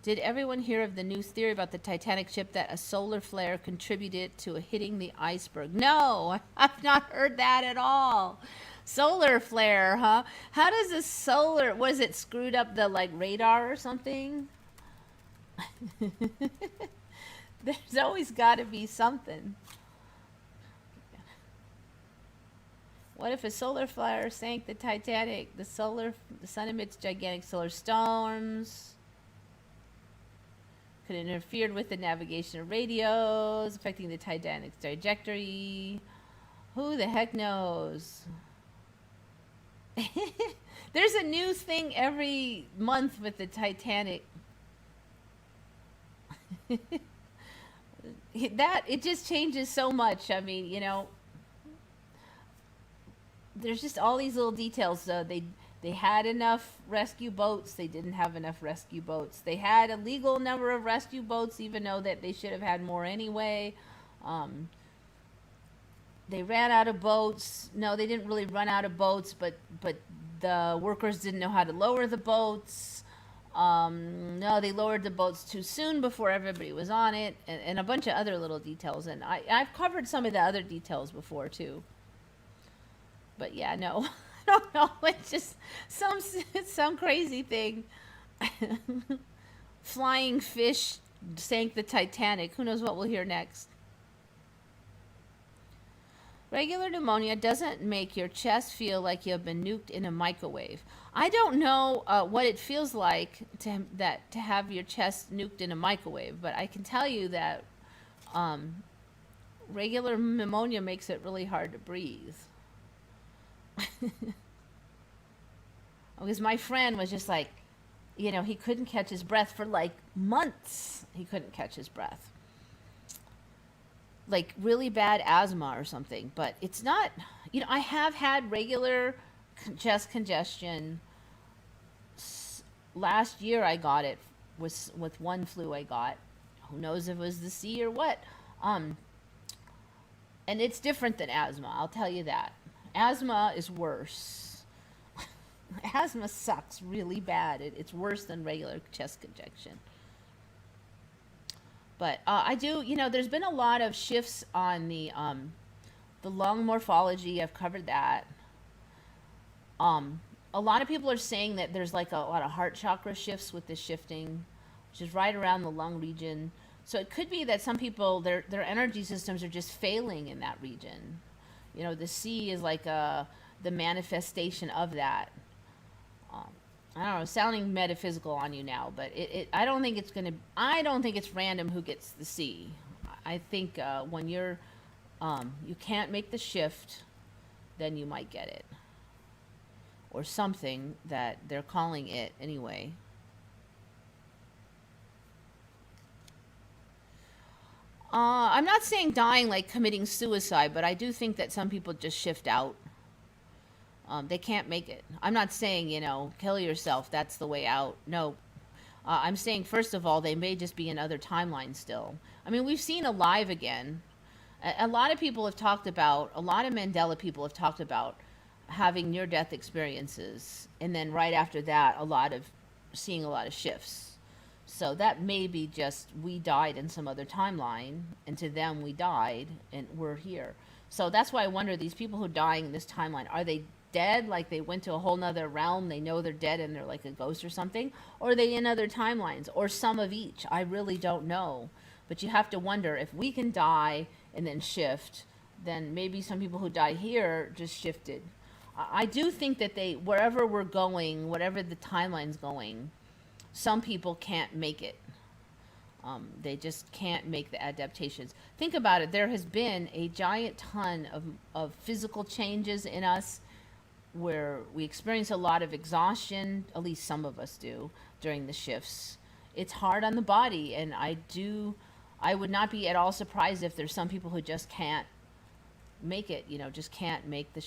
Did everyone hear of the news theory about the Titanic ship that a solar flare contributed to hitting the iceberg? No, I've not heard that at all. Solar flare, huh? How does a solar, was it screwed up the, like, radar or something? There's always got to be something. What if a solar flare sank the Titanic? The sun emits gigantic solar storms. Could have interfered with the navigation of radios, affecting the Titanic's trajectory. Who the heck knows? There's a new thing every month with the Titanic. It just changes so much. I mean, you know, there's just all these little details. They had enough rescue boats. They didn't have enough rescue boats. They had a legal number of rescue boats, even though that they should have had more anyway. They ran out of boats. No, they didn't really run out of boats, but the workers didn't know how to lower the boats. No, they lowered the boats too soon before everybody was on it, and a bunch of other little details. And I've covered some of the other details before too. But yeah, no. I don't know. It's just some crazy thing. Flying fish sank the Titanic. Who knows what we'll hear next? Regular pneumonia doesn't make your chest feel like you've been nuked in a microwave. I don't know what it feels like to have your chest nuked in a microwave, but I can tell you that regular pneumonia makes it really hard to breathe. Because my friend was just like, you know, he couldn't catch his breath for like months. He couldn't catch his breath. Like really bad asthma or something. But it's not, you know, I have had regular chest congestion. Last year I got it with one flu I got. Who knows if it was the C or what. And it's different than asthma, I'll tell you that. Asthma is worse. Asthma sucks really bad. It's worse than regular chest congestion. But I do, you know, there's been a lot of shifts on the lung morphology. I've covered that. A lot of people are saying that there's like a lot of heart chakra shifts with this shifting, which is right around the lung region. So it could be that some people, their energy systems are just failing in that region. You know, the C is like the manifestation of that. I don't know, sounding metaphysical on you now, but I don't think it's random who gets the C. I think when you can't make the shift, then you might get it. Or something that they're calling it anyway. I'm not saying dying like committing suicide, but I do think that some people just shift out. They can't make it. I'm not saying, you know, kill yourself, that's the way out. No. I'm saying, first of all, they may just be in other timelines still. I mean, we've seen Alive again. A lot of people have talked about, a lot of Mandela people have talked about having near-death experiences, and then right after that, seeing a lot of shifts. So that may be just we died in some other timeline, and to them we died, and we're here. So that's why I wonder, these people who are dying in this timeline, are they dead, like they went to a whole nother realm, they know they're dead and they're like a ghost or something? Or are they in other timelines, or some of each? I really don't know. But you have to wonder, if we can die and then shift, then maybe some people who die here just shifted. I do think that wherever we're going, whatever the timeline's going, some people can't make it. They just can't make the adaptations. Think about it. There has been a giant ton of physical changes in us, where we experience a lot of exhaustion, at least some of us do, during the shifts. It's hard on the body, and I would not be at all surprised if there's some people who just can't make it, just can't make the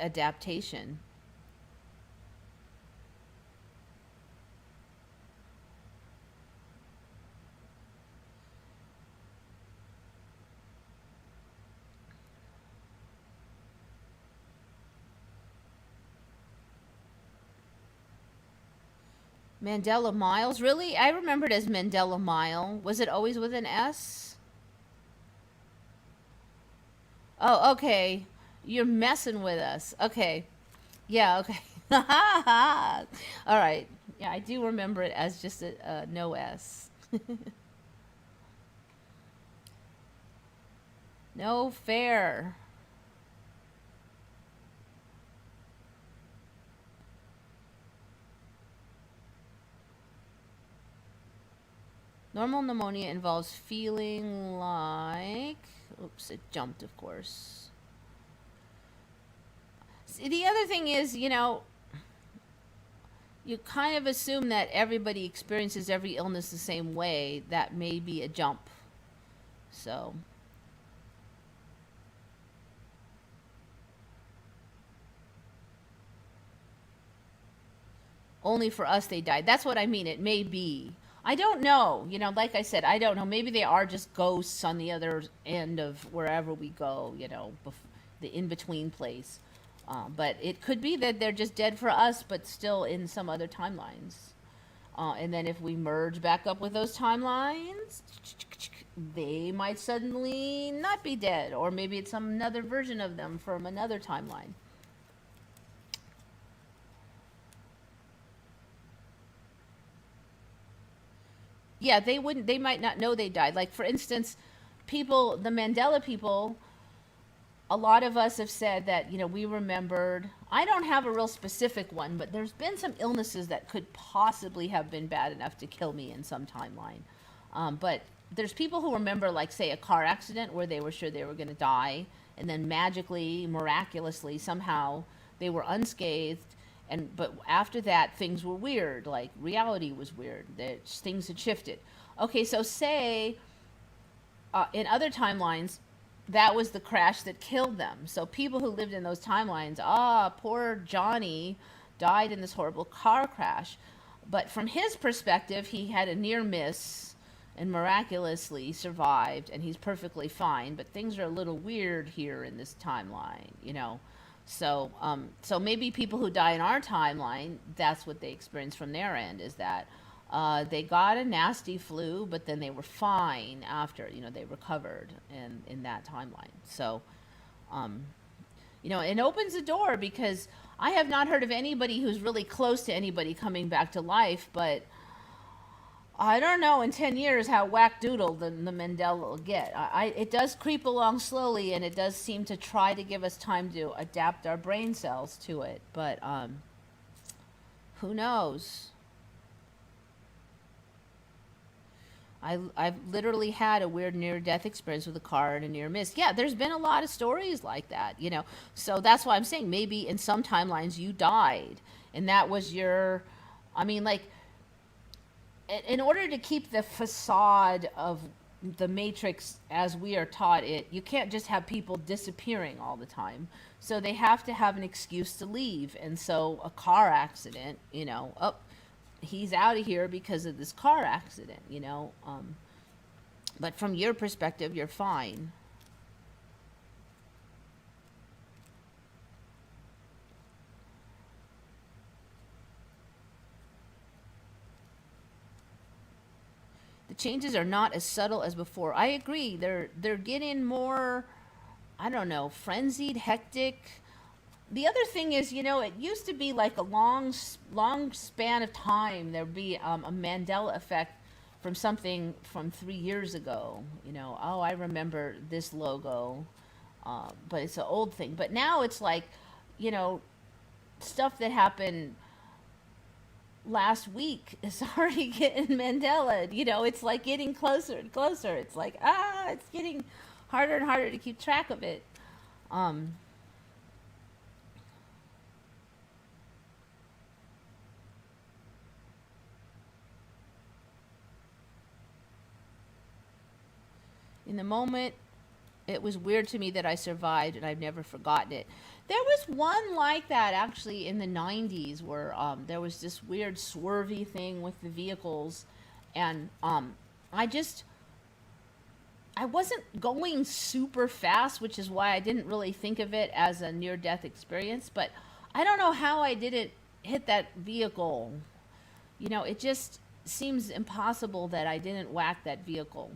adaptation. Mandela Miles, really? I remember it as Mandela Mile. Was it always with an S? Oh, okay. You're messing with us. Okay. Yeah, okay. All right. Yeah, I do remember it as just a no S. No fair. Normal pneumonia involves feeling like... Oops, it jumped, of course. See, the other thing is, you kind of assume that everybody experiences every illness the same way. That may be a jump. So... only for us they died. That's what I mean. It may be. I don't know. Like I said, I don't know. Maybe they are just ghosts on the other end of wherever we go, the in-between place. But it could be that they're just dead for us, but still in some other timelines. And then if we merge back up with those timelines, they might suddenly not be dead. Or maybe it's another version of them from another timeline. Yeah, they might not know they died. Like, for instance, the Mandela people, a lot of us have said that, we remembered. I don't have a real specific one, but there's been some illnesses that could possibly have been bad enough to kill me in some timeline. But there's people who remember, like, say, a car accident where they were sure they were going to die, and then magically, miraculously, somehow they were unscathed. But after that, things were weird. Like, reality was weird. Things had shifted. Okay, so say in other timelines, that was the crash that killed them. So people who lived in those timelines, poor Johnny died in this horrible car crash. But from his perspective, he had a near miss and miraculously survived, and he's perfectly fine. But things are a little weird here in this timeline. So maybe people who die in our timeline, that's what they experience from their end, is that they got a nasty flu, but then they were fine after, they recovered in that timeline. So, it opens the door, because I have not heard of anybody who's really close to anybody coming back to life, but I don't know in 10 years how whack-doodle the Mandela will get. It does creep along slowly, and it does seem to try to give us time to adapt our brain cells to it. But who knows? I've literally had a weird near-death experience with a car and a near miss. Yeah, there's been a lot of stories like that, So that's why I'm saying maybe in some timelines you died, and that was your... in order to keep the facade of the Matrix as we are taught it, you can't just have people disappearing all the time. So they have to have an excuse to leave. And so a car accident, he's out of here because of this car accident, But from your perspective, you're fine. The changes are not as subtle as before. I agree. They're getting more, I don't know, frenzied, hectic. The other thing is, it used to be like a long span of time. There'd be a Mandela effect from something from 3 years ago. Oh, I remember this logo, but it's an old thing. But now it's like, you know, stuff that happened last week is already getting Mandela. It's like getting closer and closer. It's like, it's getting harder and harder to keep track of it. In the moment, it was weird to me that I survived, and I've never forgotten it. There was one like that actually in the 90s where there was this weird swervy thing with the vehicles, and I just I wasn't going super fast, which is why I didn't really think of it as a near-death experience. But I don't know how I didn't hit that vehicle. It just seems impossible that I didn't whack that vehicle.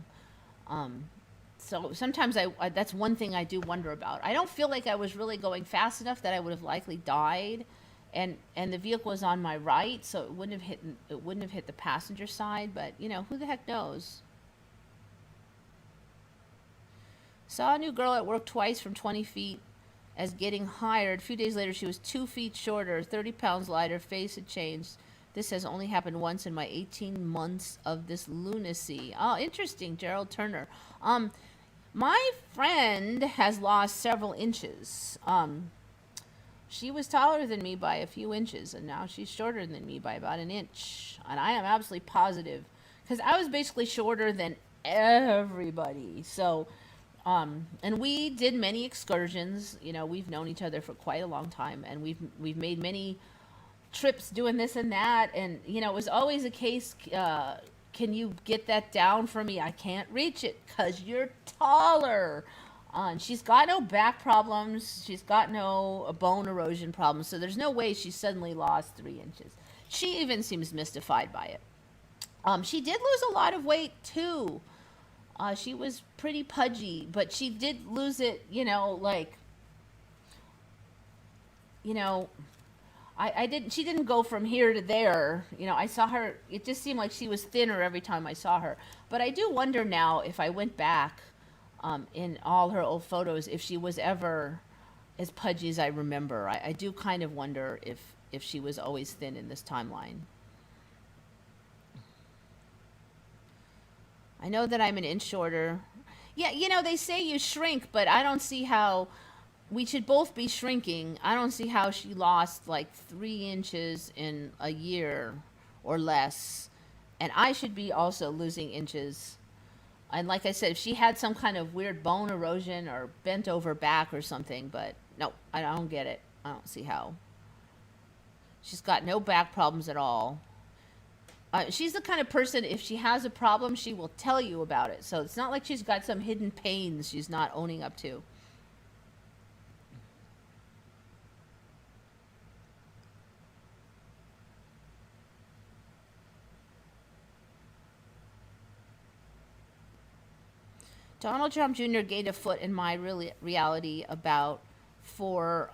So sometimes that's one thing I do wonder about. I don't feel like I was really going fast enough that I would have likely died, and the vehicle was on my right, so it wouldn't have hit the passenger side. But who the heck knows? Saw a new girl at work twice from 20 feet as getting hired. A few days later, she was 2 feet shorter, 30 pounds lighter, face had changed. This has only happened once in my 18 months of this lunacy. Oh, interesting, Gerald Turner. My friend has lost several inches. She was taller than me by a few inches, and now she's shorter than me by about an inch. And I am absolutely positive, because I was basically shorter than everybody. So, and we did many excursions. We've known each other for quite a long time, and we've made many trips doing this and that. And it was always a case. Can you get that down for me? I can't reach it because you're taller. And she's got no back problems. She's got no bone erosion problems. So there's no way she suddenly lost 3 inches. She even seems mystified by it. She did lose a lot of weight too. She was pretty pudgy, but she did lose it, she didn't go from here to there. I saw her, it just seemed like she was thinner every time I saw her. But I do wonder now, if I went back in all her old photos, if she was ever as pudgy as I remember. I do kind of wonder if she was always thin in this timeline. I know that I'm an inch shorter. Yeah, they say you shrink, but I don't see how we should both be shrinking. I don't see how she lost like 3 inches in a year or less. And I should be also losing inches. And like I said, if she had some kind of weird bone erosion or bent over back or something, but no, I don't get it. I don't see how. She's got no back problems at all. She's the kind of person, if she has a problem, she will tell you about it. So it's not like she's got some hidden pains she's not owning up to. Donald Trump Jr. gained a foot in my reality about 4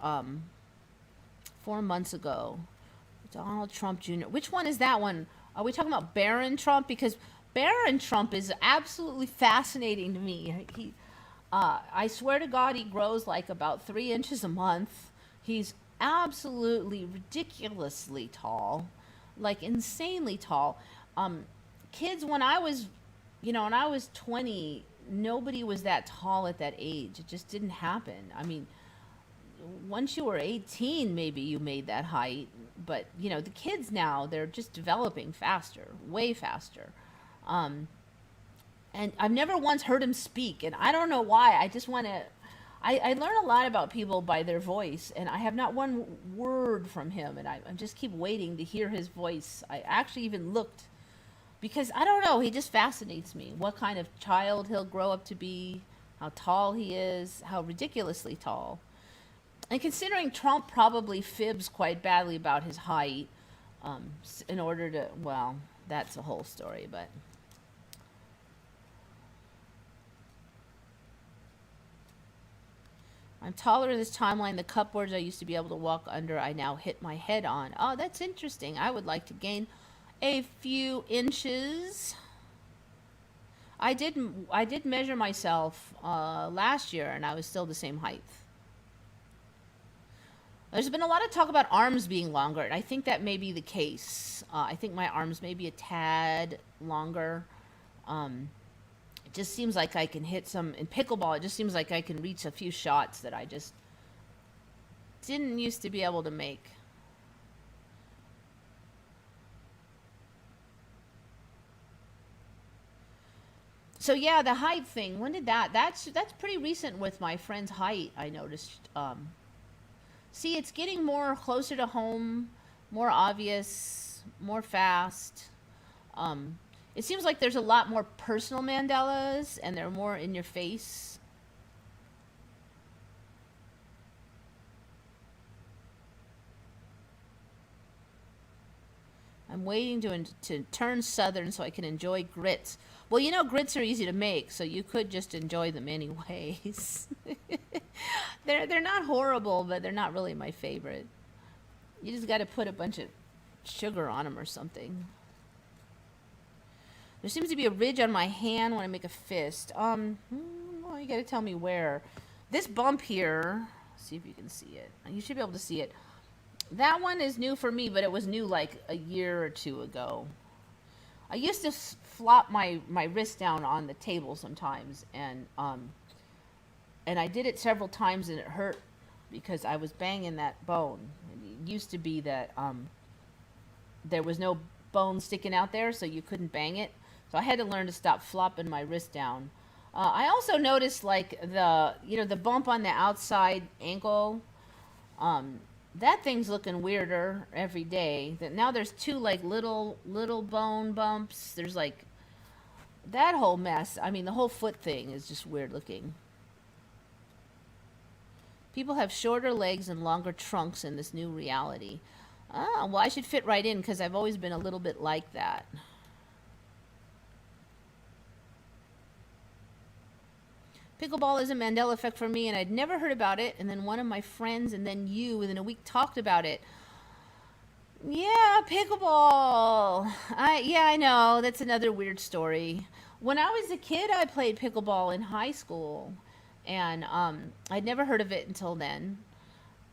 months ago. Donald Trump Jr. Which one is that one? Are we talking about Barron Trump? Because Barron Trump is absolutely fascinating to me. I swear to God, he grows like about 3 inches a month. He's absolutely ridiculously tall, like insanely tall. Kids, when I was 20, nobody was that tall at that age. It just didn't happen. I mean, once you were 18, maybe you made that height. But, the kids now, they're just developing faster, way faster. And I've never once heard him speak, and I don't know why. I just want to... I learn a lot about people by their voice, and I have not one word from him, and I just keep waiting to hear his voice. I actually even looked, because I don't know, he just fascinates me. What kind of child he'll grow up to be, how tall he is, how ridiculously tall. And considering Trump probably fibs quite badly about his height, in order to, well, that's a whole story, but I'm taller in this timeline. The cupboards I used to be able to walk under, I now hit my head on. Oh, that's interesting. I would like to gain a few inches. I did measure myself last year, and I was still the same height. There's been a lot of talk about arms being longer, and I think that may be the case. I think my arms may be a tad longer. It just seems like I can hit some in pickleball. It just seems like I can reach a few shots that I just didn't used to be able to make. So yeah, the height thing. When did that? That's pretty recent with my friend's height. I noticed. See, it's getting more closer to home, more obvious, more fast. Um, it seems like there's a lot more personal Mandelas, and they're more in your face. I'm waiting to turn southern so I can enjoy grits. Well, you know, grits are easy to make, so you could just enjoy them anyways. They're not horrible, but they're not really my favorite. You just got to put a bunch of sugar on them or something. There seems to be a ridge on my hand when I make a fist. Well, you got to tell me where. This bump here, see if you can see it. You should be able to see it. That one is new for me, but it was new like a year or two ago. I used to flop my wrist down on the table sometimes, and I did it several times, and it hurt because I was banging that bone. It used to be that there was no bone sticking out there, so you couldn't bang it. So I had to learn to stop flopping my wrist down. I also noticed like the bump on the outside ankle. That thing's looking weirder every day. That now there's two like little bone bumps. There's like that whole mess. I mean, the whole foot thing is just weird looking. People have shorter legs and longer trunks in this new reality. Ah, well, I should fit right in because I've always been a little bit like that. Pickleball is a Mandela Effect for me, and I'd never heard about it. And then one of my friends, and then you, within a week, talked about it. Yeah, pickleball. I know that's another weird story. When I was a kid, I played pickleball in high school, and I'd never heard of it until then,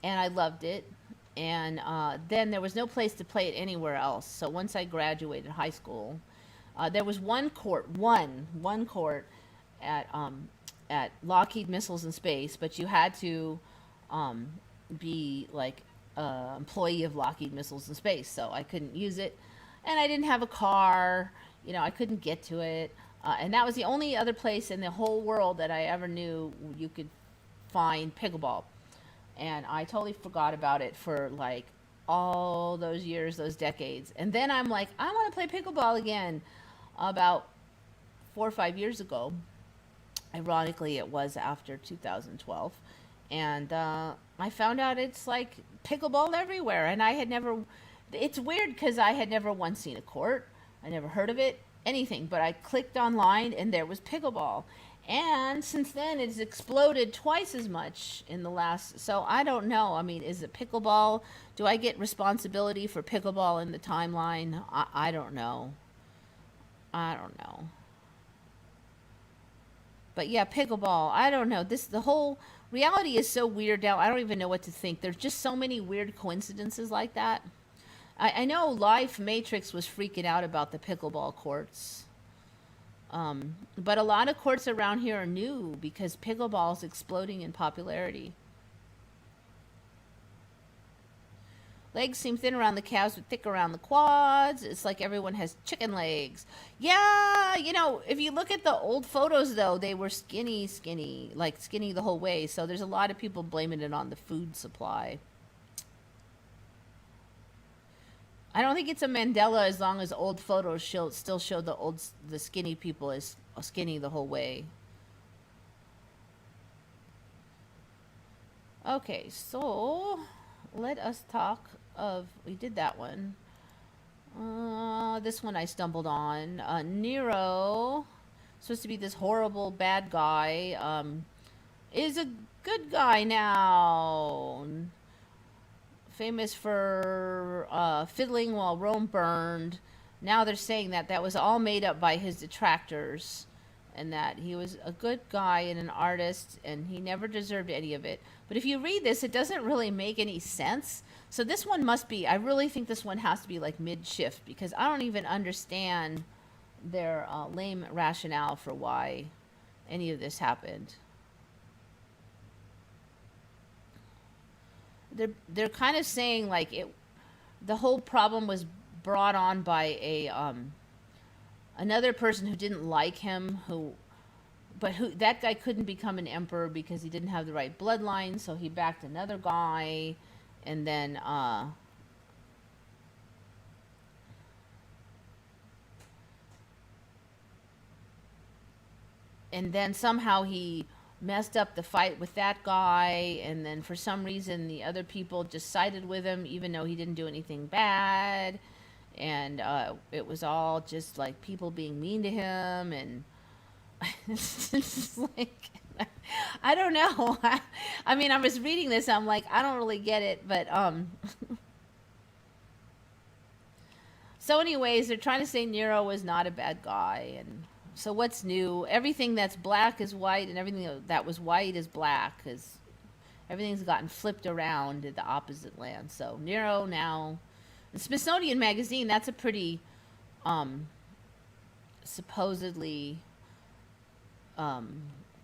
and I loved it. And then there was no place to play it anywhere else. So once I graduated high school, there was one court at Lockheed Missiles and Space, but you had to be like an employee of Lockheed Missiles and Space, so I couldn't use it, and I didn't have a car. I couldn't get to it, and that was the only other place in the whole world that I ever knew you could find pickleball, and I totally forgot about it for like all those years, those decades, and then I'm like, I want to play pickleball again about 4 or 5 years ago. Ironically, it was after 2012. And I found out it's like pickleball everywhere. And I had never, it's weird because I had never once seen a court. I never heard of it, anything. But I clicked online and there was pickleball. And since then, it's exploded twice as much in the last, so I don't know. I mean, is it pickleball? Do I get responsibility for pickleball in the timeline? I don't know. I don't know. But yeah, pickleball. I don't know. The whole reality is so weird now. I don't even know what to think. There's just so many weird coincidences like that. I know Life Matrix was freaking out about the pickleball courts. But a lot of courts around here are new because pickleball is exploding in popularity. Legs seem thin around the calves but thick around the quads. It's like everyone has chicken legs. Yeah, if you look at the old photos, though, they were skinny, like skinny the whole way. So there's a lot of people blaming it on the food supply. I don't think it's a Mandela as long as old photos still show the skinny people as skinny the whole way. Okay, so let us talk of, we did that one. This one I stumbled on. Nero, supposed to be this horrible bad guy, is a Good guy now. Famous for fiddling while Rome burned. Now they're saying that that was all made up by his detractors and that he was a good guy and an artist and he never deserved any of it. But if you read this, it doesn't really make any sense. So this one must be, I really think this one has to be like mid-shift because I don't even understand their lame rationale for why any of this happened. They're kind of saying like the whole problem was brought on by a another person who didn't like him but that guy couldn't become an emperor because he didn't have the right bloodline, so he backed another guy, and then somehow he messed up the fight with that guy, and then for some reason the other people just sided with him even though he didn't do anything bad, and it was all just like people being mean to him, and it's just like I don't know. I mean, I was reading this, I'm like, I don't really get it, but so anyways, they're trying to say Nero was not a bad guy, and so what's new? Everything that's black is white, and everything that was white is black, because everything's gotten flipped around at the opposite land. So Nero now, the Smithsonian Magazine, that's a pretty supposedly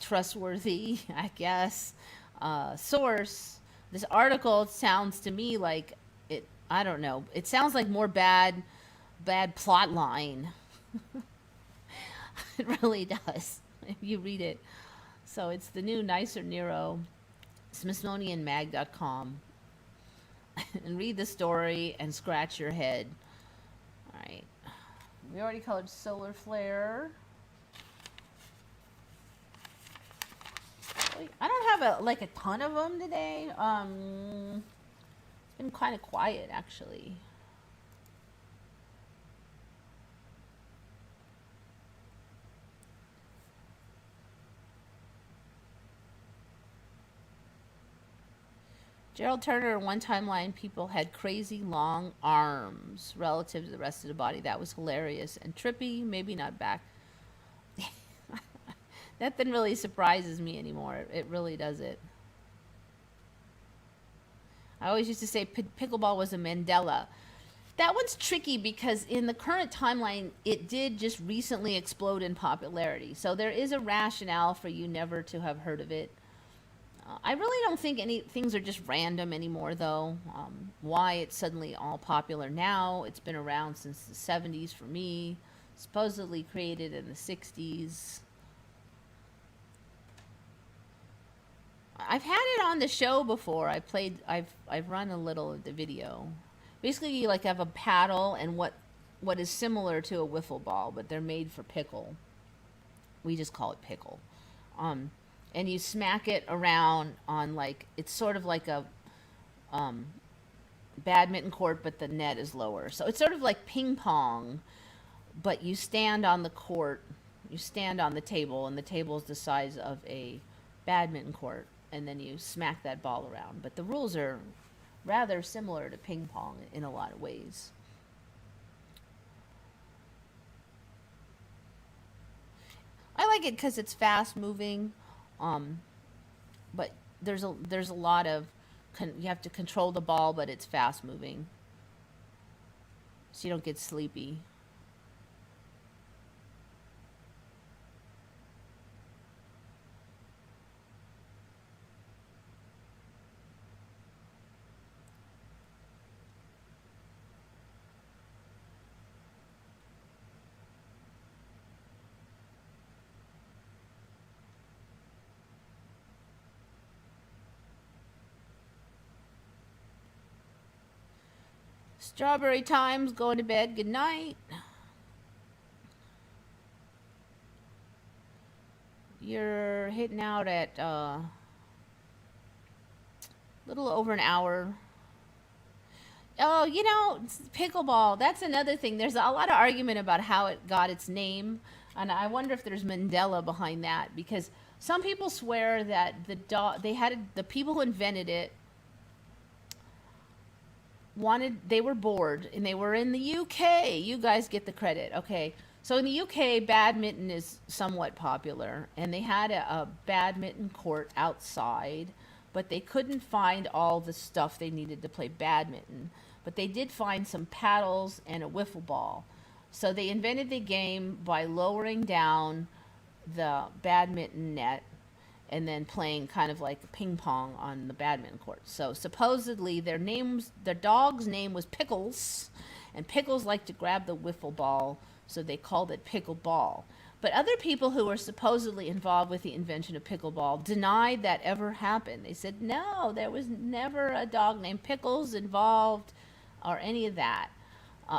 trustworthy, I guess, source. This article sounds to me like it. I don't know. It sounds like more bad plot line. It really does if you read it. So it's the new Nicer Nero, SmithsonianMag.com. And read the story and scratch your head. All right. We already colored solar flare. I don't have a ton of them today. It's been kind of quiet actually. Gerald Turner, in one timeline, people had crazy long arms relative to the rest of the body. That was hilarious and trippy, maybe not back. Nothing really surprises me anymore. It really doesn't. I always used to say pickleball was a Mandela. That one's tricky because in the current timeline, it did just recently explode in popularity. So there is a rationale for you never to have heard of it. I really don't think any things are just random anymore, though. Why it's suddenly all popular now? It's been around since the 70s for me. Supposedly created in the 60s. I've had it on the show before. I've run a little of the video. Basically, you like have a paddle and what is similar to a wiffle ball, but they're made for pickle. We just call it pickle. And you smack it around on it's sort of like a badminton court, but the net is lower. So it's sort of like ping pong, but you stand on the court, you stand on the table, and the table is the size of a badminton court, and then you smack that ball around. But the rules are rather similar to ping pong in a lot of ways. I like it because it's fast moving. But there's a lot of you have to control the ball, but it's fast moving, so you don't get sleepy. Strawberry Times, going to bed. Good night. You're hitting out at little over an hour. Oh, pickleball. That's another thing. There's a lot of argument about how it got its name, and I wonder if there's Mandela behind that, because Some people swear that the people who invented it they were bored, and they were in the UK. You guys get the credit. Okay. So in the UK, badminton is somewhat popular, and they had a badminton court outside, but they couldn't find all the stuff they needed to play badminton. But they did find some paddles and a wiffle ball. So they invented the game by lowering down the badminton net and then playing kind of like ping pong on the badminton court. So supposedly their dog's name was Pickles, and Pickles liked to grab the wiffle ball, so they called it pickleball. But other people who were supposedly involved with the invention of pickleball denied that ever happened. They said, no, there was never a dog named Pickles involved or any of that.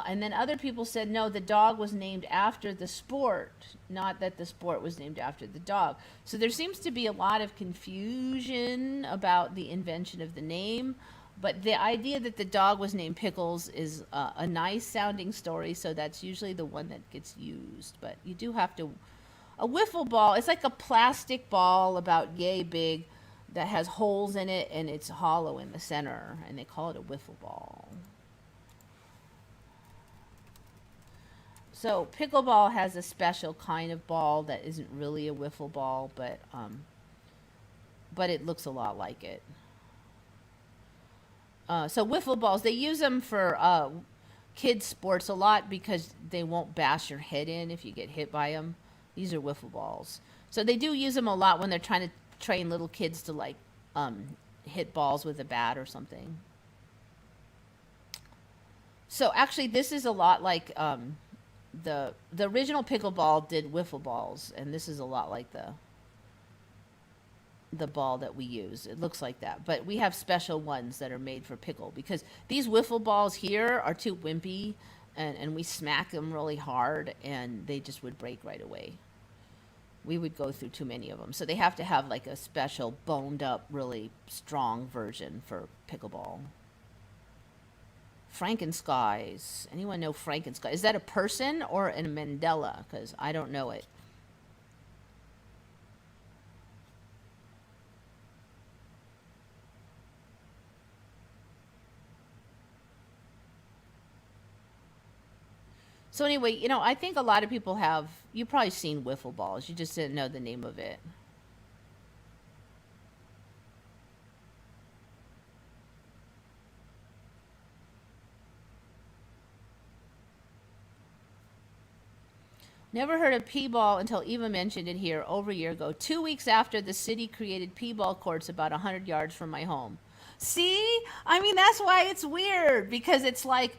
And then other people said, no, the dog was named after the sport, not that the sport was named after the dog. So there seems to be a lot of confusion about the invention of the name. But the idea that the dog was named Pickles is a nice sounding story, so that's usually the one that gets used. But you do have to... A wiffle ball, it's like a plastic ball about yay big that has holes in it, and it's hollow in the center, and they call it a wiffle ball. So pickleball has a special kind of ball that isn't really a wiffle ball, but it looks a lot like it. So wiffle balls, they use them for kids sports a lot because they won't bash your head in if you get hit by them. These are wiffle balls. So they do use them a lot when they're trying to train little kids to like hit balls with a bat or something. So actually this is a lot like the original pickleball did wiffle balls, and this is a lot like the ball that we use. It looks like that, but we have special ones that are made for pickle, because these wiffle balls here are too wimpy, and we smack them really hard and they just would break right away. We would go through too many of them, so they have to have like a special boned up really strong version for pickleball. Frankenskies. Anyone know Frankenskies? Is that a person or a Mandela? Because I don't know it. So anyway, you know, I think a lot of people have, you've probably seen wiffle balls. You just didn't know the name of it. Never heard of P-ball until Eva mentioned it here over a year ago, 2 weeks after the city created P-ball courts about 100 yards from my home. See? I mean, that's why it's weird, because it's like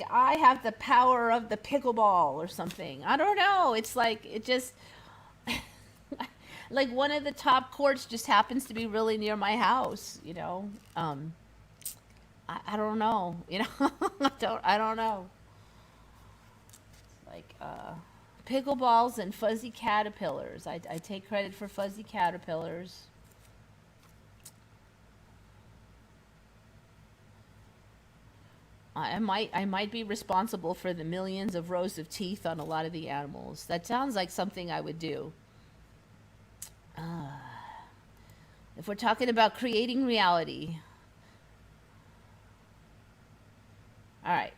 I have the power of the pickleball or something. I don't know. It's like, it just, like one of the top courts just happens to be really near my house, you know? I don't know, you know? I don't know. Like, pickleballs and fuzzy caterpillars. I take credit for fuzzy caterpillars. I might be responsible for the millions of rows of teeth on a lot of the animals. That sounds like something I would do. If we're talking about creating reality. All right.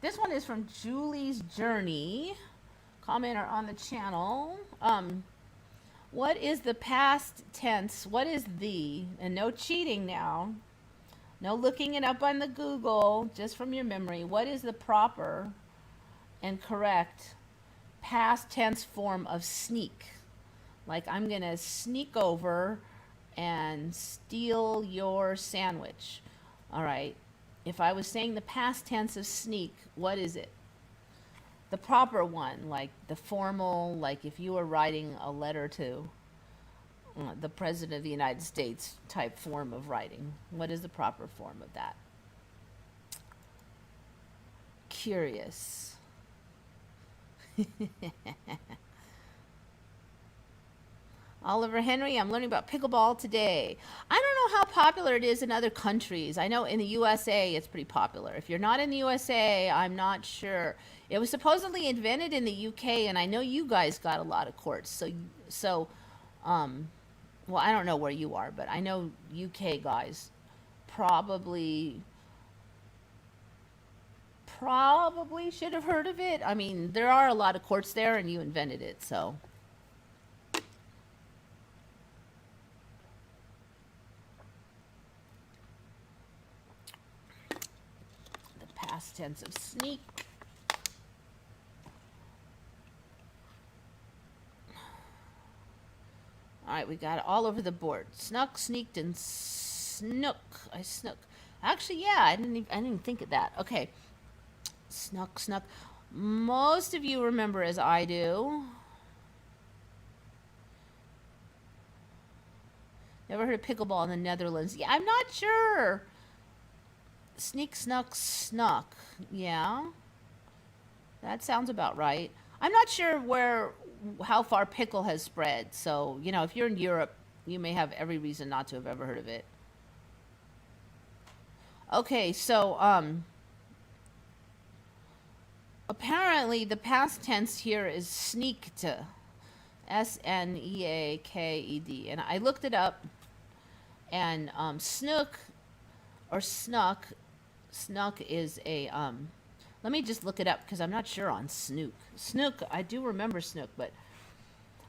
This one is from Julie's Journey, commenter on the channel. What is the past tense? What is the? And no cheating now. No looking it up on the Google, just from your memory. What is the proper and correct past tense form of sneak? Like, I'm going to sneak over and steal your sandwich. All right. If I was saying the past tense of sneak, what is it? The proper one, like the formal, like if you were writing a letter to the President of the United States type form of writing. What is the proper form of that? Curious. Oliver Henry, I'm learning about pickleball today. I don't know how popular it is in other countries. I know in the USA it's pretty popular. If you're not in the USA, I'm not sure. It was supposedly invented in the UK, and I know you guys got a lot of courts. So, um, well, I don't know where you are, but I know UK guys probably should have heard of it. I mean, there are a lot of courts there, and you invented it, so. The past tense of sneak. All right, we got it all over the board. Snuck, sneaked, and snook. I snook. Actually, yeah, I didn't even think of that. Okay, snuck, snuck. Most of you remember as I do. Never heard of pickleball in the Netherlands. Yeah, I'm not sure. Sneak, snuck, snuck. Yeah, that sounds about right. I'm not sure how far pickle has spread. So, you know, if you're in Europe, you may have every reason not to have ever heard of it. Okay, so apparently the past tense here is sneaked. Sneaked. And I looked it up, and snook or snuck is a let me just look it up because I'm not sure on snook. Snook, I do remember snook, but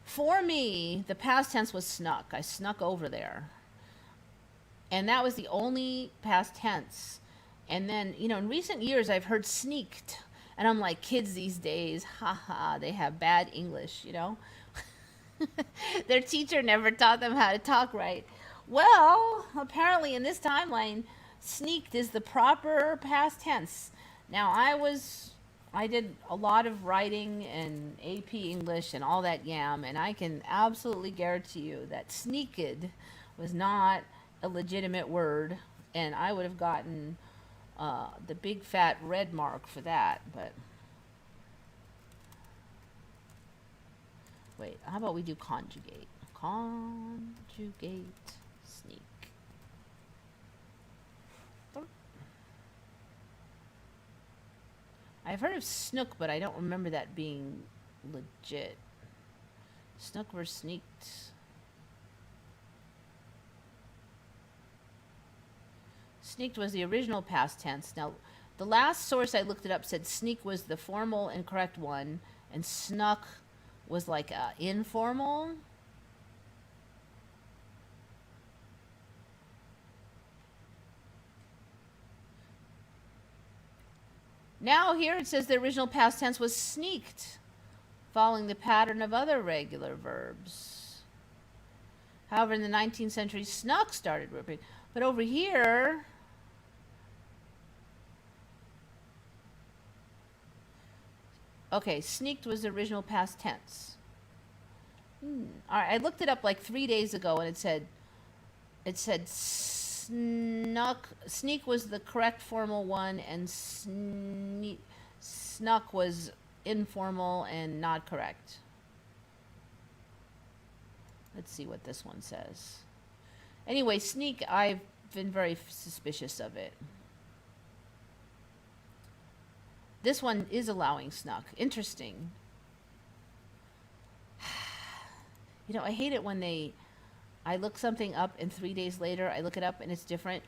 for me, the past tense was snuck. I snuck over there. And that was the only past tense. And then, you know, in recent years, I've heard sneaked. And I'm like, kids these days, haha, they have bad English, you know? Their teacher never taught them how to talk right. Well, apparently in this timeline, sneaked is the proper past tense. Now, I did a lot of writing and AP English and all that yam, and I can absolutely guarantee you that sneaked was not a legitimate word, and I would have gotten the big fat red mark for that. But wait, how about we do conjugate? Conjugate sneak. I've heard of snook, but I don't remember that being legit. Snook versus sneaked. Sneaked was the original past tense. Now, the last source I looked it up said sneak was the formal and correct one, and snuck was like informal. Now here it says the original past tense was sneaked, following the pattern of other regular verbs. However, in the 19th century, snuck started repeating. But over here, okay, sneaked was the original past tense. All right, I looked it up like 3 days ago, and it said sneak was the correct formal one, and snuck was informal and not correct. Let's see what this one says. Anyway, sneak, I've been very suspicious of it. This one is allowing snuck. Interesting. You know, I hate it when I look something up and 3 days later I look it up and it's different.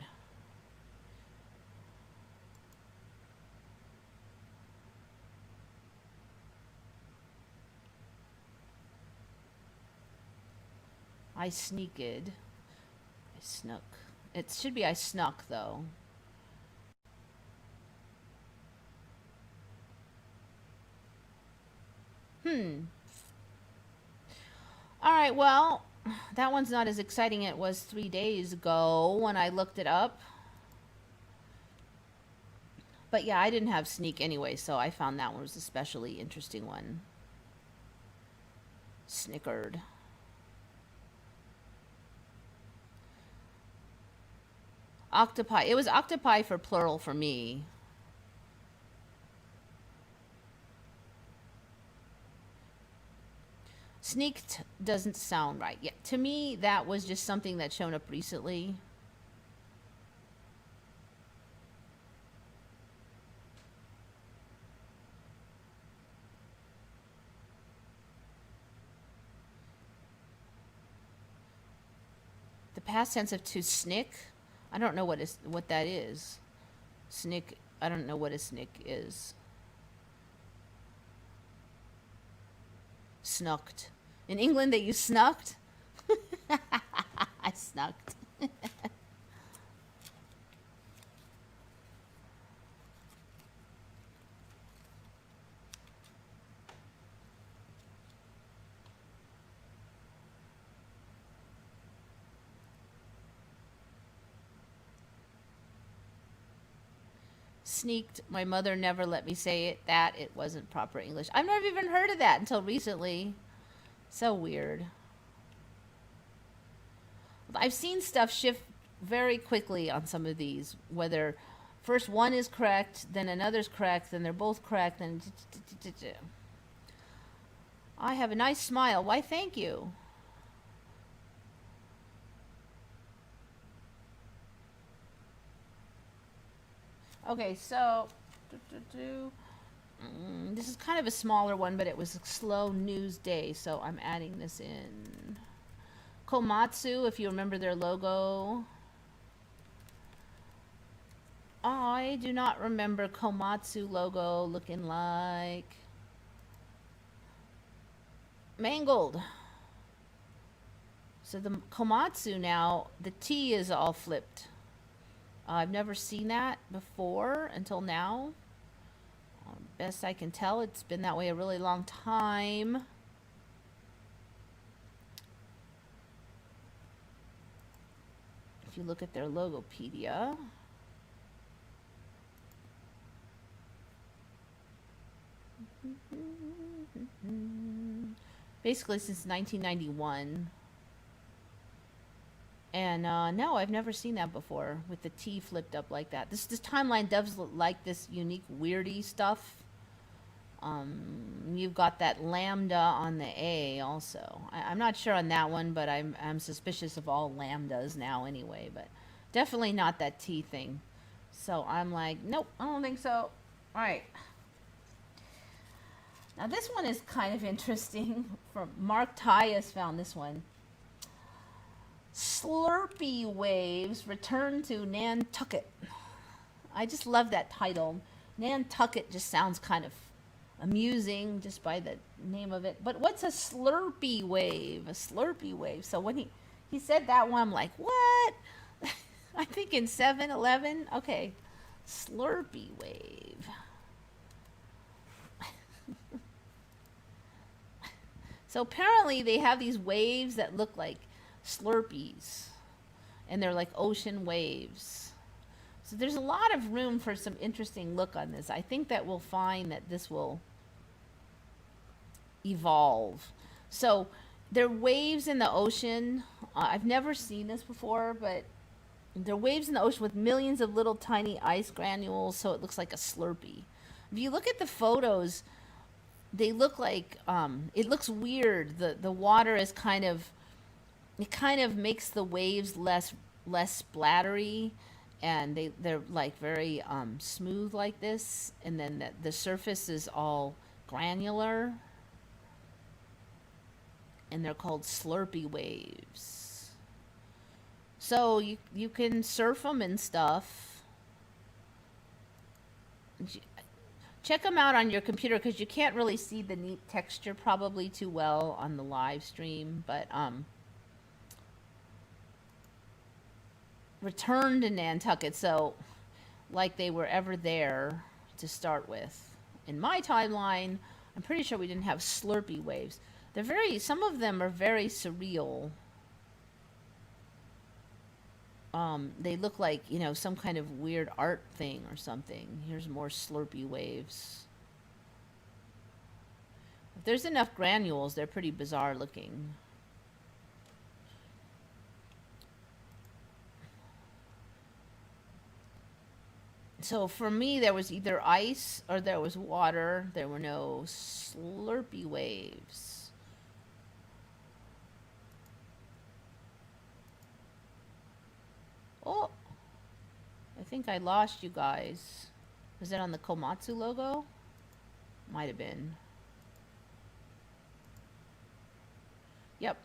I sneaked. I snuck. It should be I snuck though. All right, well, that one's not as exciting as it was 3 days ago when I looked it up. But yeah, I didn't have sneak anyway, so I found that one was a especially interesting one. Snickered. Octopi. It was octopi for plural for me. Sneaked doesn't sound right. Yeah, to me, that was just something that's shown up recently. The past tense of to snick, I don't know what that is. Snick, I don't know what a snick is. Snucked. In England, they use snucked. I snucked. Sneaked. My mother never let me say it. That it wasn't proper English. I've never even heard of that until recently. So weird. I've seen stuff shift very quickly on some of these, whether first one is correct, then another's correct, then they're both correct, and I have a nice smile. Why, thank you. Okay, so this is kind of a smaller one, but it was a slow news day, so I'm adding this in. Komatsu, if you remember their logo. I do not remember Komatsu logo looking like. Mangled. So the Komatsu now, the T is all flipped. I've never seen that before until now. Best I can tell, it's been that way a really long time. If you look at their Logopedia. Basically since 1991. And no, I've never seen that before with the T flipped up like that. This timeline does look like this unique weirdy stuff. You've got that lambda on the A also. I'm not sure on that one, but I'm suspicious of all lambdas now anyway. But definitely not that T thing. So I'm like, nope, I don't think so. All right. Now this one is kind of interesting. From Mark Tyus found this one. Slurpee waves return to Nantucket. I just love that title. Nantucket just sounds kind of amusing just by the name of it. But what's a Slurpee wave? A Slurpee wave. So when he said that one, I'm like, what? I think in 7-Eleven. Okay. Slurpee wave. So apparently they have these waves that look like Slurpees, and they're like ocean waves. So there's a lot of room for some interesting look on this. I think that we'll find that this will evolve. So they're waves in the ocean. I've never seen this before, but they're waves in the ocean with millions of little tiny ice granules, so it looks like a Slurpee. If you look at the photos, they look like it looks weird. The water is kind of, it kind of makes the waves less splattery, and they're like very smooth like this, and then the surface is all granular, and they're called Slurpee waves. So you can surf them and stuff. Check them out on your computer because you can't really see the neat texture probably too well on the live stream, but returned to Nantucket, so like they were ever there to start with. In my timeline, I'm pretty sure we didn't have Slurpee waves. They're some of them are very surreal. They look like, some kind of weird art thing or something. Here's more Slurpee waves. If there's enough granules, they're pretty bizarre looking. So for me, there was either ice or there was water. There were no Slurpee waves. think I lost you guys. Was it on the Komatsu logo? Might have been. Yep.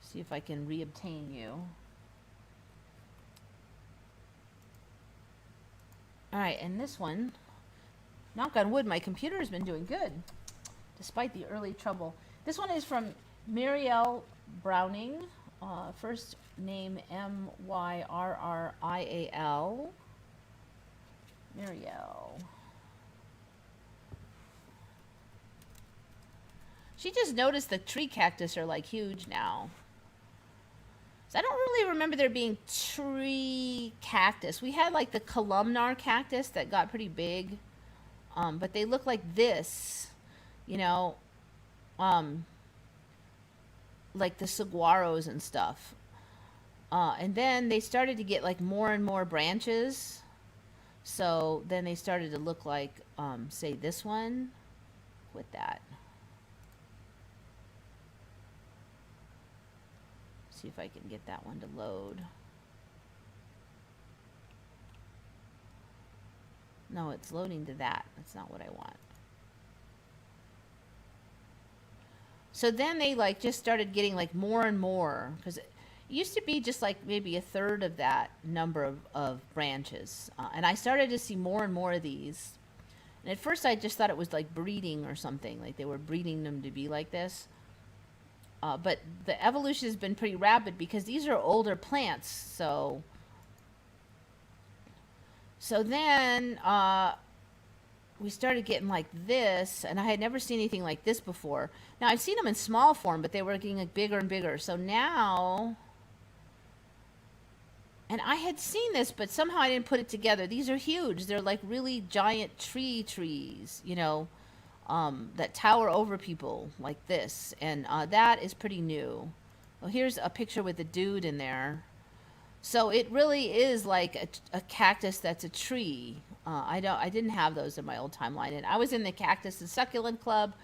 See if I can reobtain you. Alright, and this one, knock on wood, my computer has been doing good, despite the early trouble. This one is from Muriel Browning. First name Myrrial. Muriel. She just noticed the tree cactus are like huge now. So I don't really remember there being tree cactus. We had like the columnar cactus that got pretty big. But they look like this, you know, like the saguaros and stuff. And then they started to get like more and more branches. So then they started to look like, say, this one with that. See if I can get that one to load. No, it's loading to that. That's not what I want. So then they like just started getting like more and more, because it used to be just like maybe a third of that number of branches. And I started to see more and more of these. And at first I just thought it was like breeding or something, like they were breeding them to be like this. But the evolution has been pretty rapid because these are older plants. So then we started getting like this, and I had never seen anything like this before. Now I've seen them in small form, but they were getting like bigger and bigger. So now, and I had seen this, but somehow I didn't put it together. These are huge. They're like really giant trees, you know, that tower over people like this. And that is pretty new. Well, here's a picture with a dude in there. So it really is like a cactus that's a tree. I didn't have those in my old timeline. And I was in the Cactus and Succulent Club.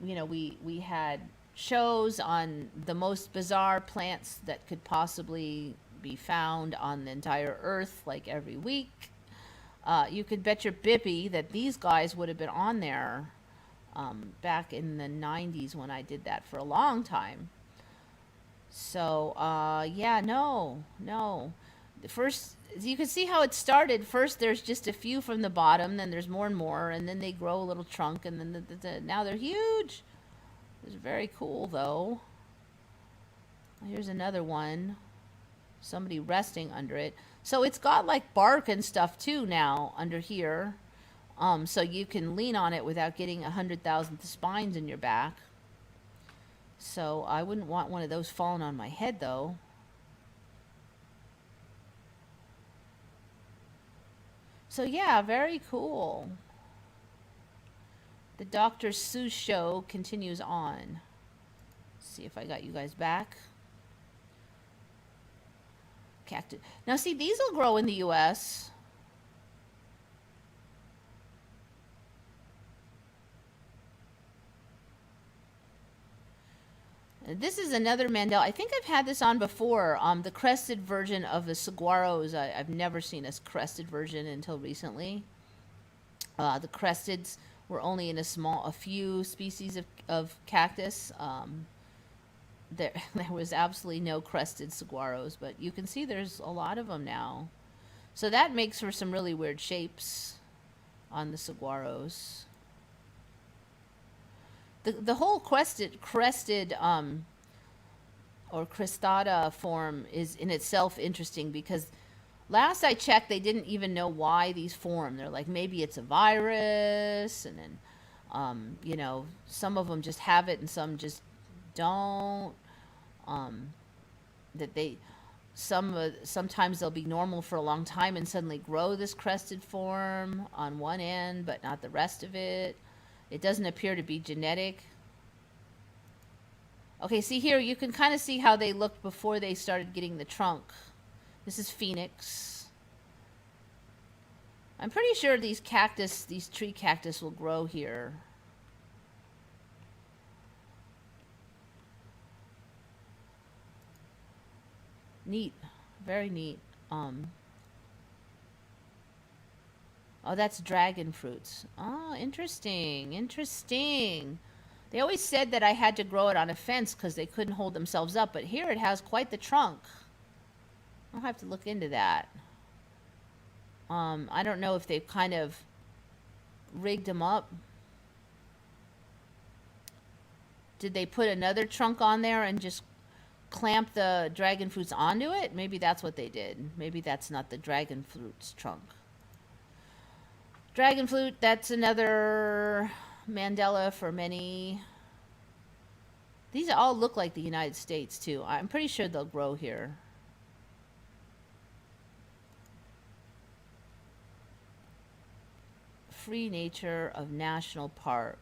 You know, we had shows on the most bizarre plants that could possibly be found on the entire earth, like every week. You could bet your bippy that these guys would have been on there back in the 90s when I did that for a long time. So, yeah, no. The first, you can see how it started. First, there's just a few from the bottom, then there's more and more, and then they grow a little trunk, and then now they're huge. It's very cool, though. Here's another one. Somebody resting under it. So it's got like bark and stuff too now under here. So you can lean on it without getting 100,000 spines in your back. So I wouldn't want one of those falling on my head though. So yeah, very cool. The Dr. Seuss show continues on. Let's see if I got you guys back. Cactus. Now see, these will grow in the US. This is another Mandela. I think I've had this on before. The crested version of the saguaros. I've never seen a crested version until recently. The cresteds were only in a few species of cactus. There was absolutely no crested saguaros, but you can see there's a lot of them now. So that makes for some really weird shapes on the saguaros. The whole crested or crestada form is in itself interesting because last I checked, they didn't even know why these form. They're like, maybe it's a virus, and then, you know, some of them just have it and some just don't. Sometimes they'll be normal for a long time and suddenly grow this crested form on one end, but not the rest of it. It doesn't appear to be genetic. Okay, see here, you can kind of see how they looked before they started getting the trunk. This is Phoenix. I'm pretty sure these tree cactus will grow here. Neat. Very neat. Um, oh, that's dragon fruits. Oh, interesting. Interesting. They always said that I had to grow it on a fence because they couldn't hold themselves up, but here it has quite the trunk. I'll have to look into that. I don't know if they've kind of rigged them up. Did they put another trunk on there and just clamp the dragon fruits onto it? Maybe that's what they did. Maybe that's not the dragon fruits trunk. Dragon fruit, that's another Mandela for many. These all look like the United States too. I'm pretty sure they'll grow here. Free nature of national park.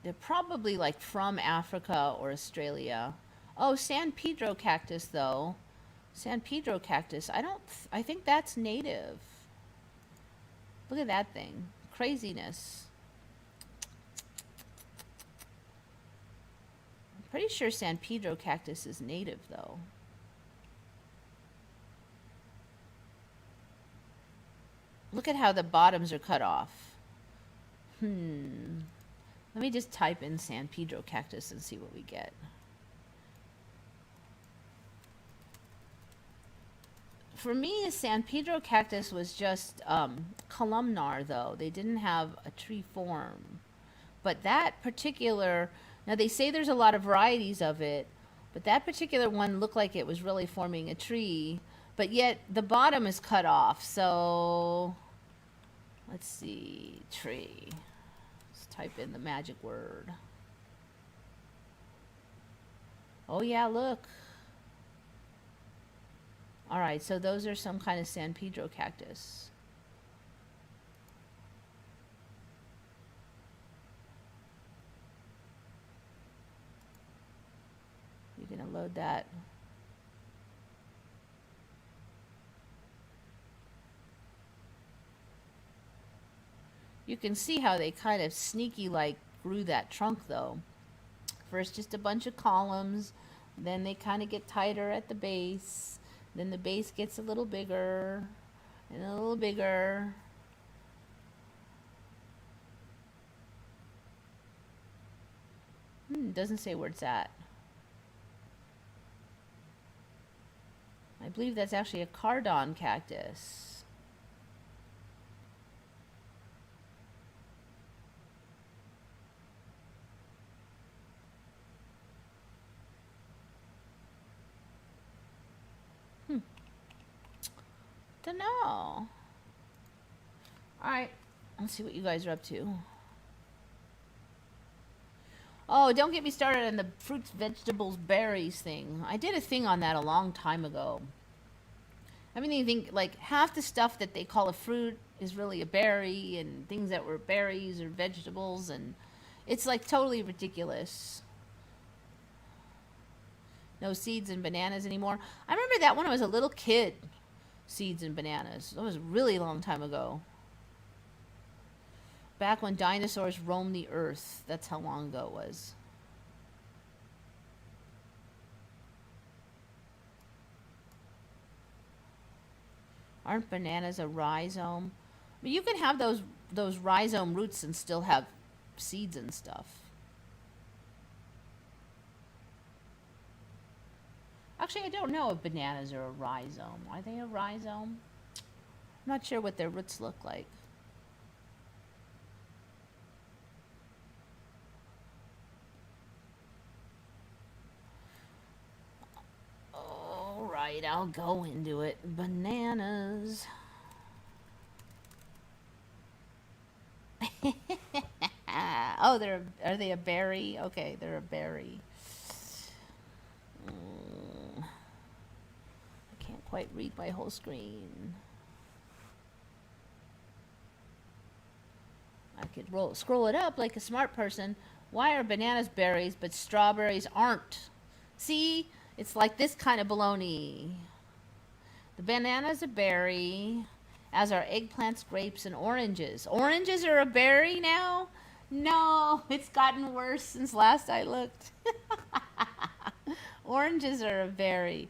They're probably like from Africa or Australia. Oh, San Pedro cactus though. San Pedro cactus. I think that's native. Look at that thing. Craziness. I'm pretty sure San Pedro cactus is native though. Look at how the bottoms are cut off. Let me just type in San Pedro cactus and see what we get. For me, San Pedro cactus was just columnar, though. They didn't have a tree form. But that particular, now they say there's a lot of varieties of it, but that particular one looked like it was really forming a tree, but yet the bottom is cut off. So let's see, tree. Type in the magic word. Oh yeah, look. All right, so those are some kind of San Pedro cactus. You're gonna load that. You can see how they kind of sneaky like grew that trunk though. First just a bunch of columns, then they kind of get tighter at the base, then the base gets a little bigger and a little bigger. Doesn't say where it's at. I believe that's actually a cardon cactus. Don't know. Alright, let's see what you guys are up to. Oh, don't get me started on the fruits, vegetables, berries thing. I did a thing on that a long time ago. I mean, you think like half the stuff that they call a fruit is really a berry, and things that were berries or vegetables, and it's like totally ridiculous. No seeds and bananas anymore. I remember that when I was a little kid. Seeds and bananas. That was a really long time ago. Back when dinosaurs roamed the earth. That's how long ago it was. Aren't bananas a rhizome? But you can have those rhizome roots and still have seeds and stuff. Actually, I don't know if bananas are a rhizome. Are they a rhizome? I'm not sure what their roots look like. All right, I'll go into it. Bananas. Oh, are they a berry? Okay, they're a berry. I can't quite read my whole screen. I could scroll it up like a smart person. Why are bananas berries but strawberries aren't? See, it's like this kind of baloney. The banana's a berry, as are eggplants, grapes, and oranges. Oranges are a berry now? No, it's gotten worse since last I looked. Oranges are a berry.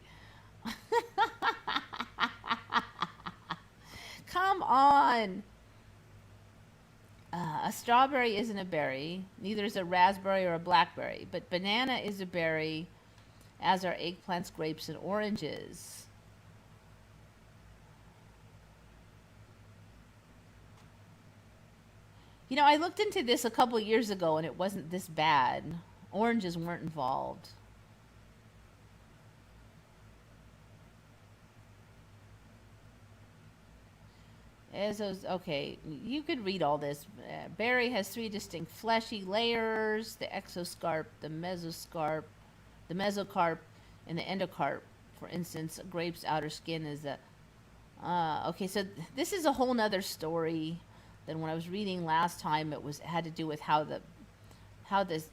Come on. A strawberry isn't a berry. Neither is a raspberry or a blackberry. But banana is a berry, as are eggplants, grapes, and oranges. You know, I looked into this a couple years ago and it wasn't this bad. Oranges weren't involved. Okay, you could read all this. Berry has 3 distinct fleshy layers: the exoscarp, the mesocarp, and the endocarp. For instance, a grape's outer skin is a. Okay, so this is a whole nother story than when I was reading last time. It had to do with how this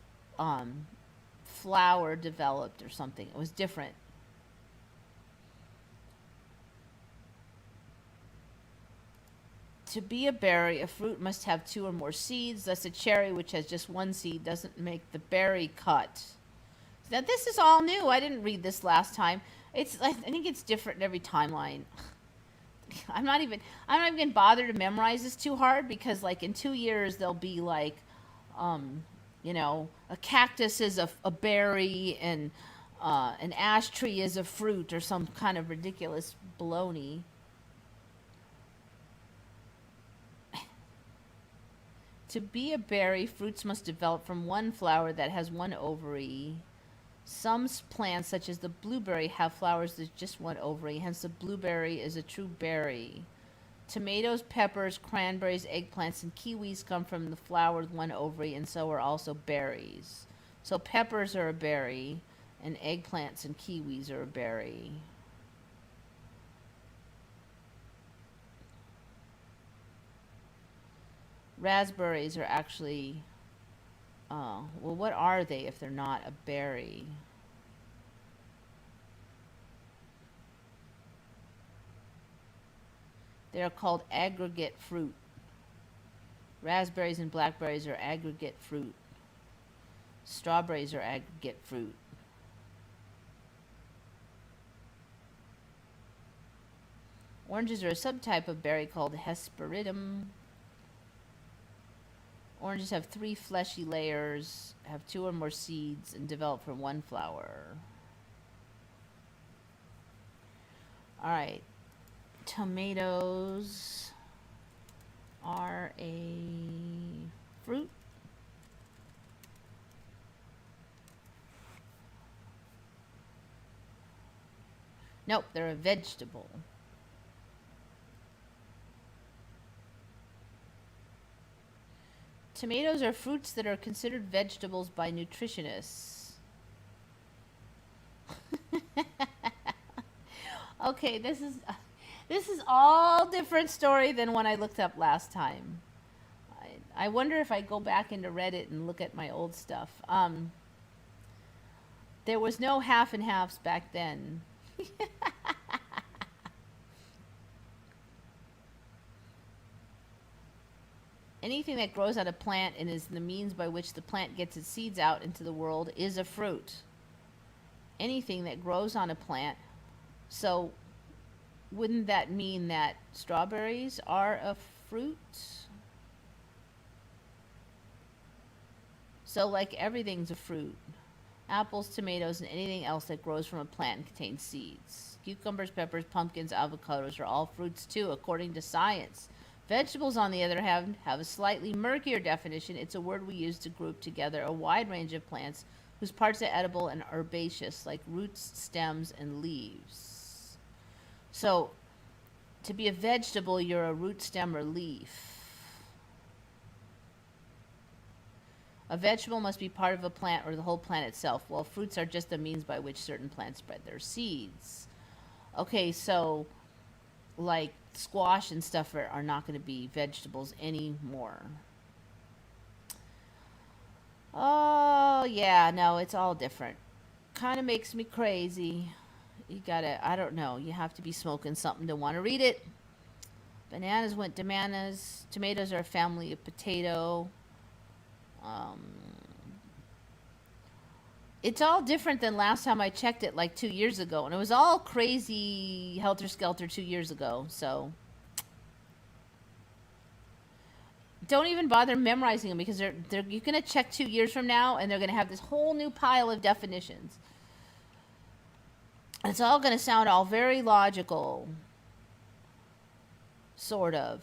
flower developed or something. It was different. To be a berry, a fruit must have 2 or more seeds. Thus, a cherry which has just 1 seed doesn't make the berry cut. Now, this is all new. I didn't read this last time. I think it's different in every timeline. I'm not even gonna bother to memorize this too hard, because like in 2 years there'll be like, you know, a cactus is a berry and an ash tree is a fruit or some kind of ridiculous baloney. To be a berry, fruits must develop from 1 flower that has 1 ovary. Some plants, such as the blueberry, have flowers with just 1 ovary, hence the blueberry is a true berry. Tomatoes, peppers, cranberries, eggplants, and kiwis come from the flower with 1 ovary, and so are also berries. So peppers are a berry, and eggplants and kiwis are a berry. Raspberries are actually, well, what are they if they're not a berry? They're called aggregate fruit. Raspberries and blackberries are aggregate fruit. Strawberries are aggregate fruit. Oranges are a subtype of berry called Hesperidum. Oranges have 3 fleshy layers, have 2 or more seeds, and develop from 1 flower. All right. Tomatoes are a fruit. Nope, they're a vegetable. Tomatoes are fruits that are considered vegetables by nutritionists. Okay, this is all different story than when I looked up last time. I wonder if I go back into Reddit and look at my old stuff. There was no half and halves back then. Anything that grows on a plant and is the means by which the plant gets its seeds out into the world is a fruit. Anything that grows on a plant. So wouldn't that mean that strawberries are a fruit? So like everything's a fruit. Apples, tomatoes, and anything else that grows from a plant contains seeds. Cucumbers, peppers, pumpkins, avocados are all fruits too, according to science. Vegetables, on the other hand, have a slightly murkier definition. It's a word we use to group together a wide range of plants whose parts are edible and herbaceous, like roots, stems, and leaves. So, to be a vegetable, you're a root, stem, or leaf. A vegetable must be part of a plant or the whole plant itself, while fruits are just the means by which certain plants spread their seeds. Okay, so like squash and stuff are not going to be vegetables anymore. Oh, yeah, no, it's all different. Kind of makes me crazy. You gotta, I don't know, you have to be smoking something to want to read it. Bananas went bananas. Tomatoes are a family of potato. Um, it's all different than last time I checked it, like 2 years ago, and it was all crazy helter skelter 2 years ago. So don't even bother memorizing them, because they're you're gonna check 2 years from now, and they're gonna have this whole new pile of definitions. It's all gonna sound all very logical, sort of.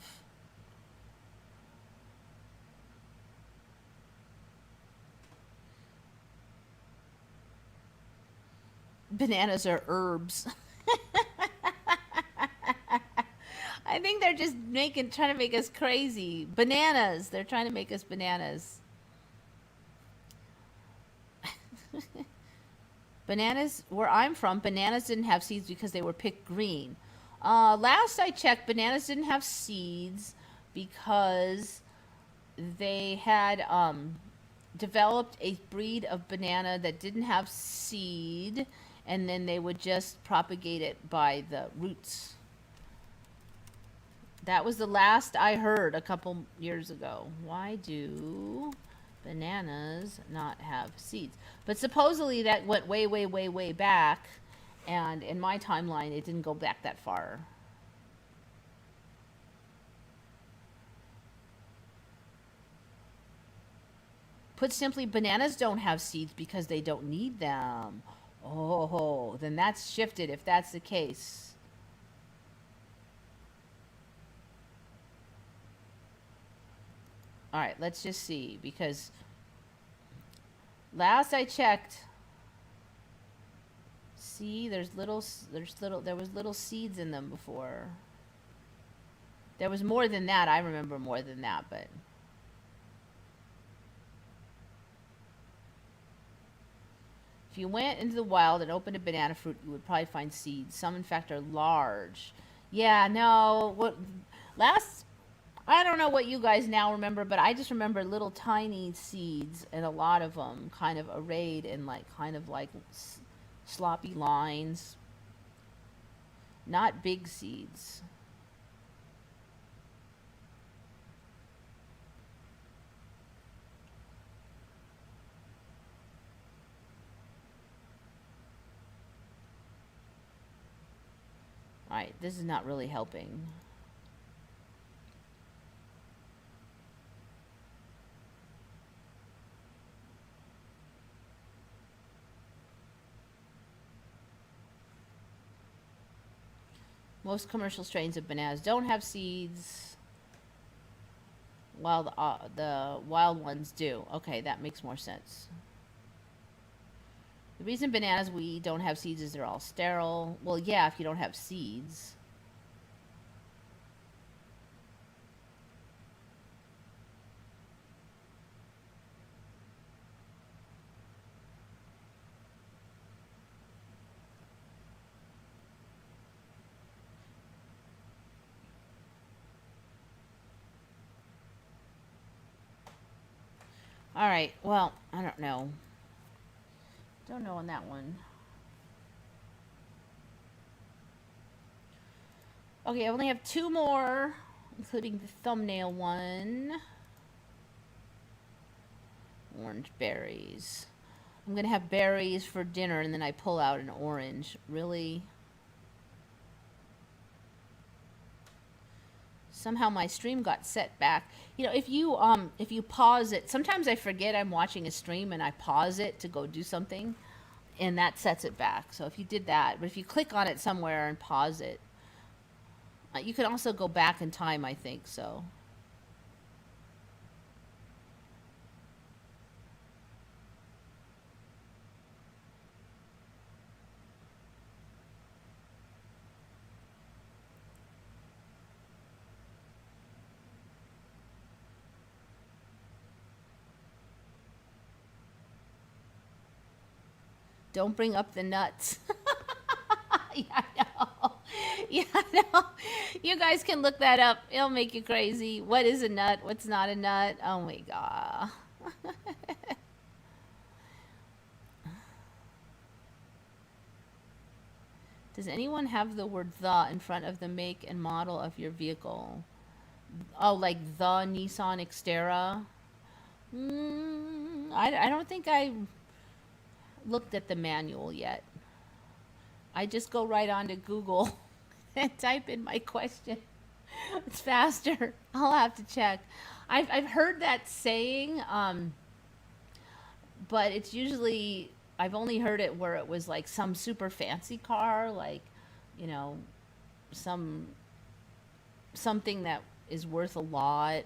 Bananas are herbs. I think they're just trying to make us crazy. Bananas. They're trying to make us bananas. Bananas, where I'm from, bananas didn't have seeds because they were picked green. Last I checked, bananas didn't have seeds because they had developed a breed of banana that didn't have seed, and then they would just propagate it by the roots. That was the last I heard a couple years ago. Why do bananas not have seeds? But supposedly that went way, way, way, way back, and in my timeline it didn't go back that far. Put simply, bananas don't have seeds because they don't need them. Oh, then that's shifted if that's the case. All right, let's just see, because last I checked, see, there was little seeds in them before. There was more than that. I remember more than that, but if you went into the wild and opened a banana fruit, you would probably find seeds. Some, in fact, are large. Yeah, no. I don't know what you guys now remember, but I just remember little tiny seeds, and a lot of them kind of arrayed in kind of like sloppy lines. Not big seeds. Alright, this is not really helping. Most commercial strains of bananas don't have seeds, while the wild ones do. Okay, that makes more sense. The reason bananas we don't have seeds is they're all sterile. Well, yeah, if you don't have seeds. All right, well, I don't know. Don't know on that one. Okay, I only have two more, including the thumbnail one. Orange berries. I'm going to have berries for dinner, and then I pull out an orange. Really? Somehow my stream got set back. You know, if you pause it, sometimes I forget I'm watching a stream and I pause it to go do something, and that sets it back. So if you did that, but if you click on it somewhere and pause it, you can also go back in time, I think, so. Don't bring up the nuts. Yeah, I know. Yeah, I know. You guys can look that up. It'll make you crazy. What is a nut? What's not a nut? Oh my God. Does anyone have the word the in front of the make and model of your vehicle? Oh, like the Nissan Xterra? I don't think I looked at the manual yet. I just go right on to Google and type in my question. It's faster. I'll have to check. I've heard that saying, but it's usually, I've only heard it where it was like some super fancy car, like, you know, some something that is worth a lot.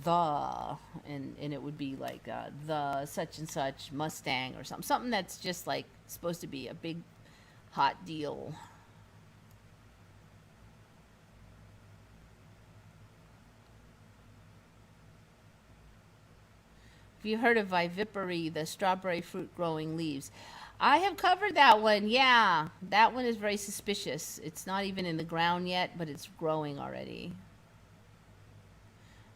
And it would be like the such and such Mustang or something that's just like supposed to be a big hot deal. Have you heard of vivipary, the strawberry fruit growing leaves? I have covered that one. Yeah, that one is very suspicious. It's not even in the ground yet, but it's growing already.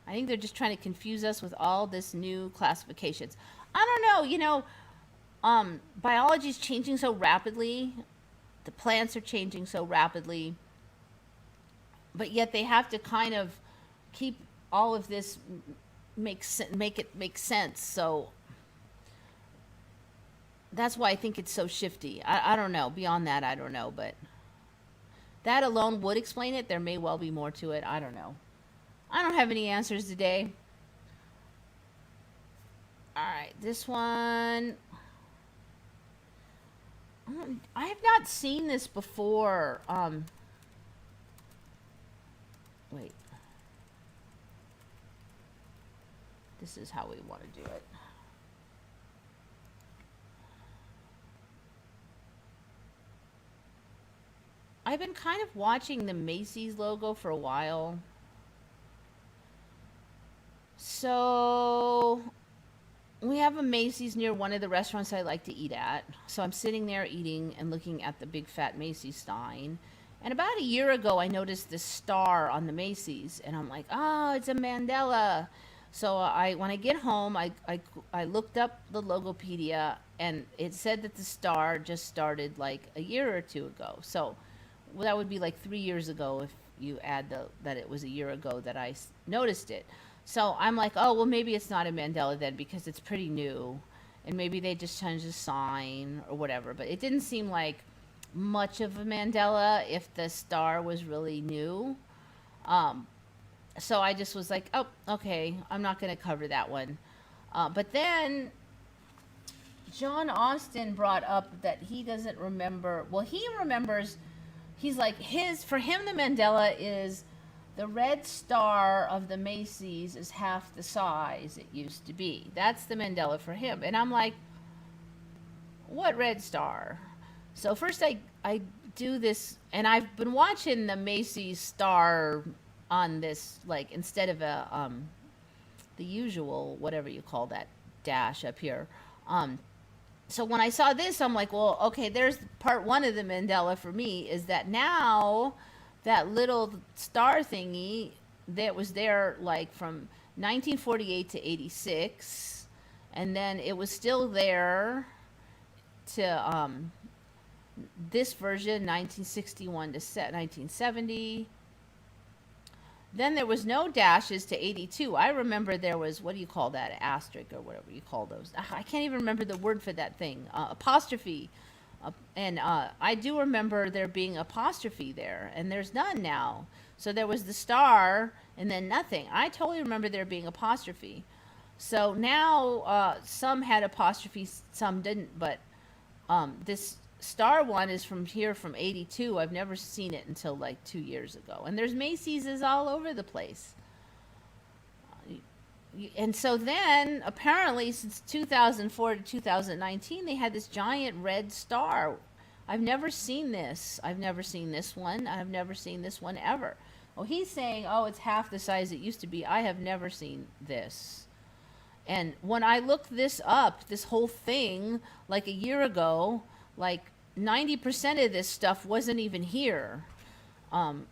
I think they're just trying to confuse us with all this new classifications. I don't know, biology is changing so rapidly. The plants are changing so rapidly. But yet they have to kind of keep all of this make it make sense. So that's why I think it's so shifty. I don't know. Beyond that, I don't know. But that alone would explain it. There may well be more to it. I don't know. I don't have any answers today. All right, this one. I have not seen this before. Wait. This is how we want to do it. I've been kind of watching the Macy's logo for a while. So we have a Macy's near one of the restaurants I like to eat at. So I'm sitting there eating and looking at the big fat Macy's sign. And about a year ago, I noticed this star on the Macy's, and I'm like, oh, it's a Mandela. So when I get home, I looked up the Logopedia, and it said that the star just started like a year or two ago. So that would be like 3 years ago if you add that it was a year ago that I noticed it. So I'm like, oh, well, maybe it's not a Mandela then because it's pretty new. And maybe they just changed the sign or whatever. But it didn't seem like much of a Mandela if the star was really new. So I just was like, oh, okay, I'm not going to cover that one. But then John Austin brought up that he doesn't remember. Well, he remembers, he's like, for him, the Mandela is the red star of the Macy's is half the size it used to be. That's the Mandela for him. And I'm like, what red star? So first I do this, and I've been watching the Macy's star on this, like, instead of the usual, whatever you call that dash up here. So when I saw this, I'm like, well, okay, there's part one of the Mandela for me, is that now that little star thingy that was there like from 1948 to 86, and then it was still there to this version 1961 to 1970. Then there was no dashes to 82. I remember there was, what do you call that, asterisk or whatever you call those. I can't even remember the word for that thing, apostrophe. And I do remember there being apostrophe there, and there's none now. So there was the star and then nothing. I totally remember there being apostrophe. So now some had apostrophe, some didn't, but this star one is from 82. I've never seen it until like 2 years ago. And there's Macy's is all over the place. And so then, apparently, since 2004 to 2019, they had this giant red star. I've never seen this. I've never seen this one. I've never seen this one ever. Well, he's saying, oh, it's half the size it used to be. I have never seen this. And when I looked this up, this whole thing, like a year ago, like 90% of this stuff wasn't even here. I'm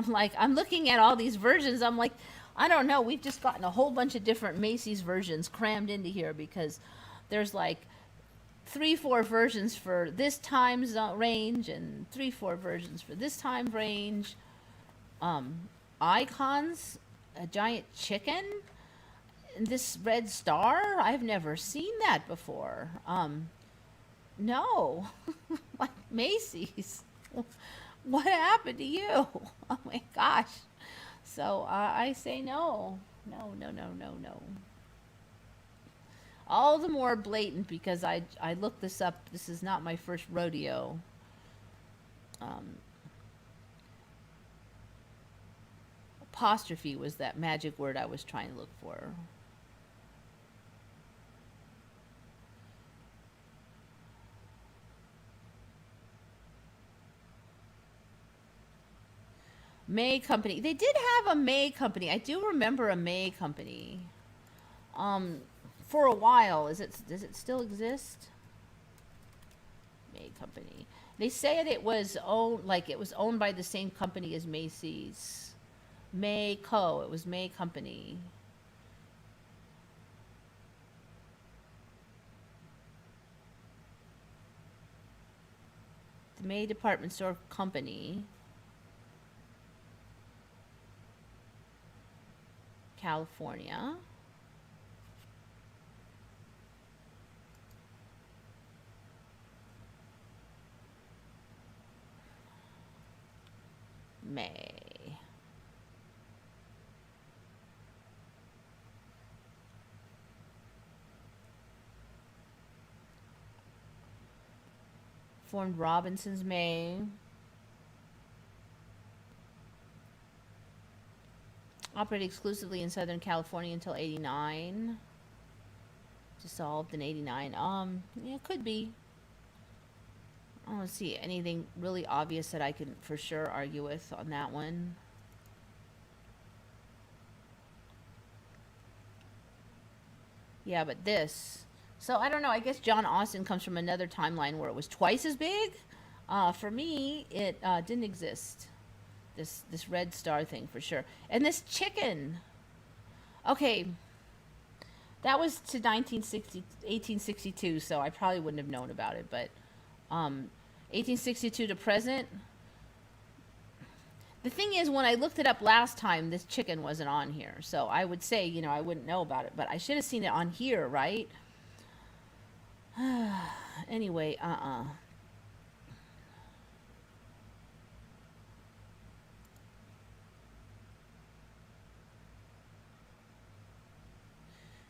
like, I'm looking at all these versions. I'm like, I don't know. We've just gotten a whole bunch of different Macy's versions crammed into here because there's like 3, 4 versions for this time zone range and 3, 4 versions for this time range. Icons, a giant chicken, and this red star. I've never seen that before. No, like Macy's. What happened to you? Oh my gosh. So I say no. No, no, no, no, no. All the more blatant because I looked this up. This is not my first rodeo. Apostrophe was that magic word I was trying to look for. May Company. They did have a May Company. I do remember a May Company. For a while. Does it still exist? May Company. They said it was owned by the same company as Macy's. May Co. It was May Company. The May Department Store Company. California. May. Formed Robinson's May. Operated exclusively in Southern California until 89. Dissolved in 89. Yeah, it could be. I don't see anything really obvious that I can for sure argue with on that one. Yeah, but this. So I don't know. I guess John Austin comes from another timeline where it was twice as big. For me, it didn't exist. This red star thing for sure. And this chicken. Okay. That was to 1862, so I probably wouldn't have known about it. But 1862 to present. The thing is, when I looked it up last time, this chicken wasn't on here. So I would say, you know, I wouldn't know about it. But I should have seen it on here, right? Anyway,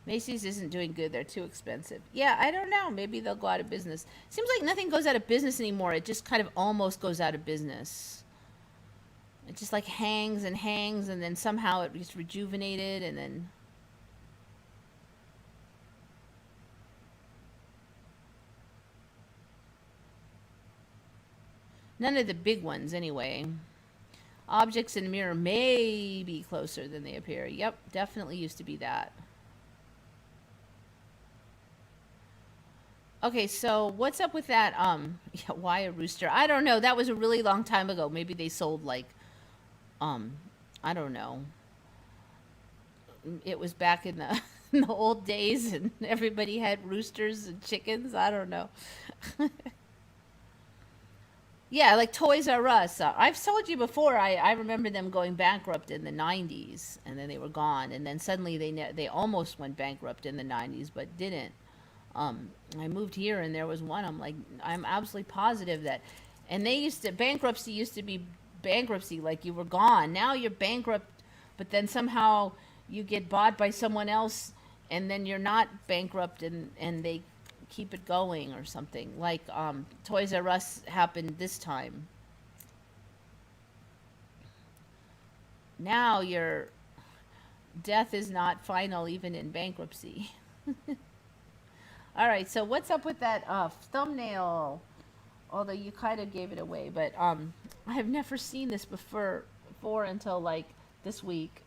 Macy's isn't doing good. They're too expensive. Yeah, I don't know. Maybe they'll go out of business. Seems like nothing goes out of business anymore. It just kind of almost goes out of business. It just like hangs, and then somehow it gets rejuvenated, and then... None of the big ones, anyway. Objects in a mirror may be closer than they appear. Yep, definitely used to be that. Okay, so what's up with that? Yeah, why a rooster? I don't know. That was a really long time ago. Maybe they sold like, I don't know. It was back in the, in the old days, and everybody had roosters and chickens. I don't know. Yeah, like Toys R Us. I've told you before. I remember them going bankrupt in the '90s, and then they were gone, and then suddenly they almost went bankrupt in the '90s, but didn't. I moved here, and there was one. I'm absolutely positive that, and bankruptcy used to be bankruptcy, like you were gone. Now you're bankrupt, but then somehow you get bought by someone else, and then you're not bankrupt, and they keep it going or something. Like Toys R Us happened this time. Now your death is not final even in bankruptcy. All right, so what's up with that thumbnail? Although you kind of gave it away, but I've never seen this before until like this week.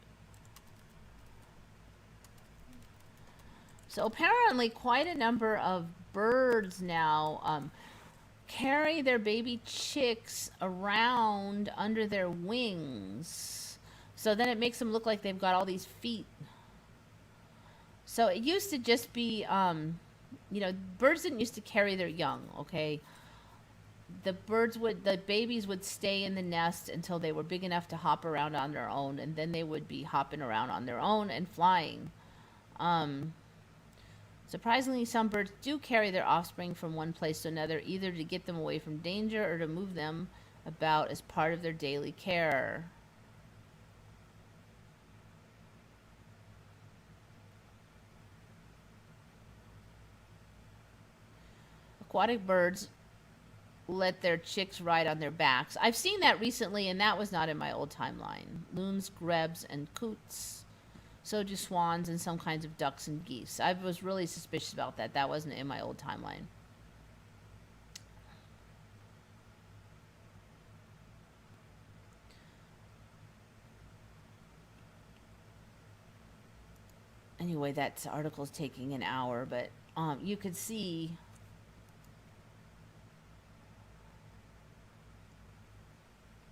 So apparently quite a number of birds now carry their baby chicks around under their wings. So then it makes them look like they've got all these feet. So it used to just be, you know, birds didn't used to carry their young, okay? The babies would stay in the nest until they were big enough to hop around on their own, and then they would be hopping around on their own and flying. Um, Surprisingly, some birds do carry their offspring from one place to another, either to get them away from danger or to move them about as part of their daily care. Aquatic birds let their chicks ride on their backs. I've seen that recently, and that was not in my old timeline. Loons, grebes, and coots. So do swans and some kinds of ducks and geese. I was really suspicious about that. That wasn't in my old timeline. Anyway, that article's taking an hour, but you could see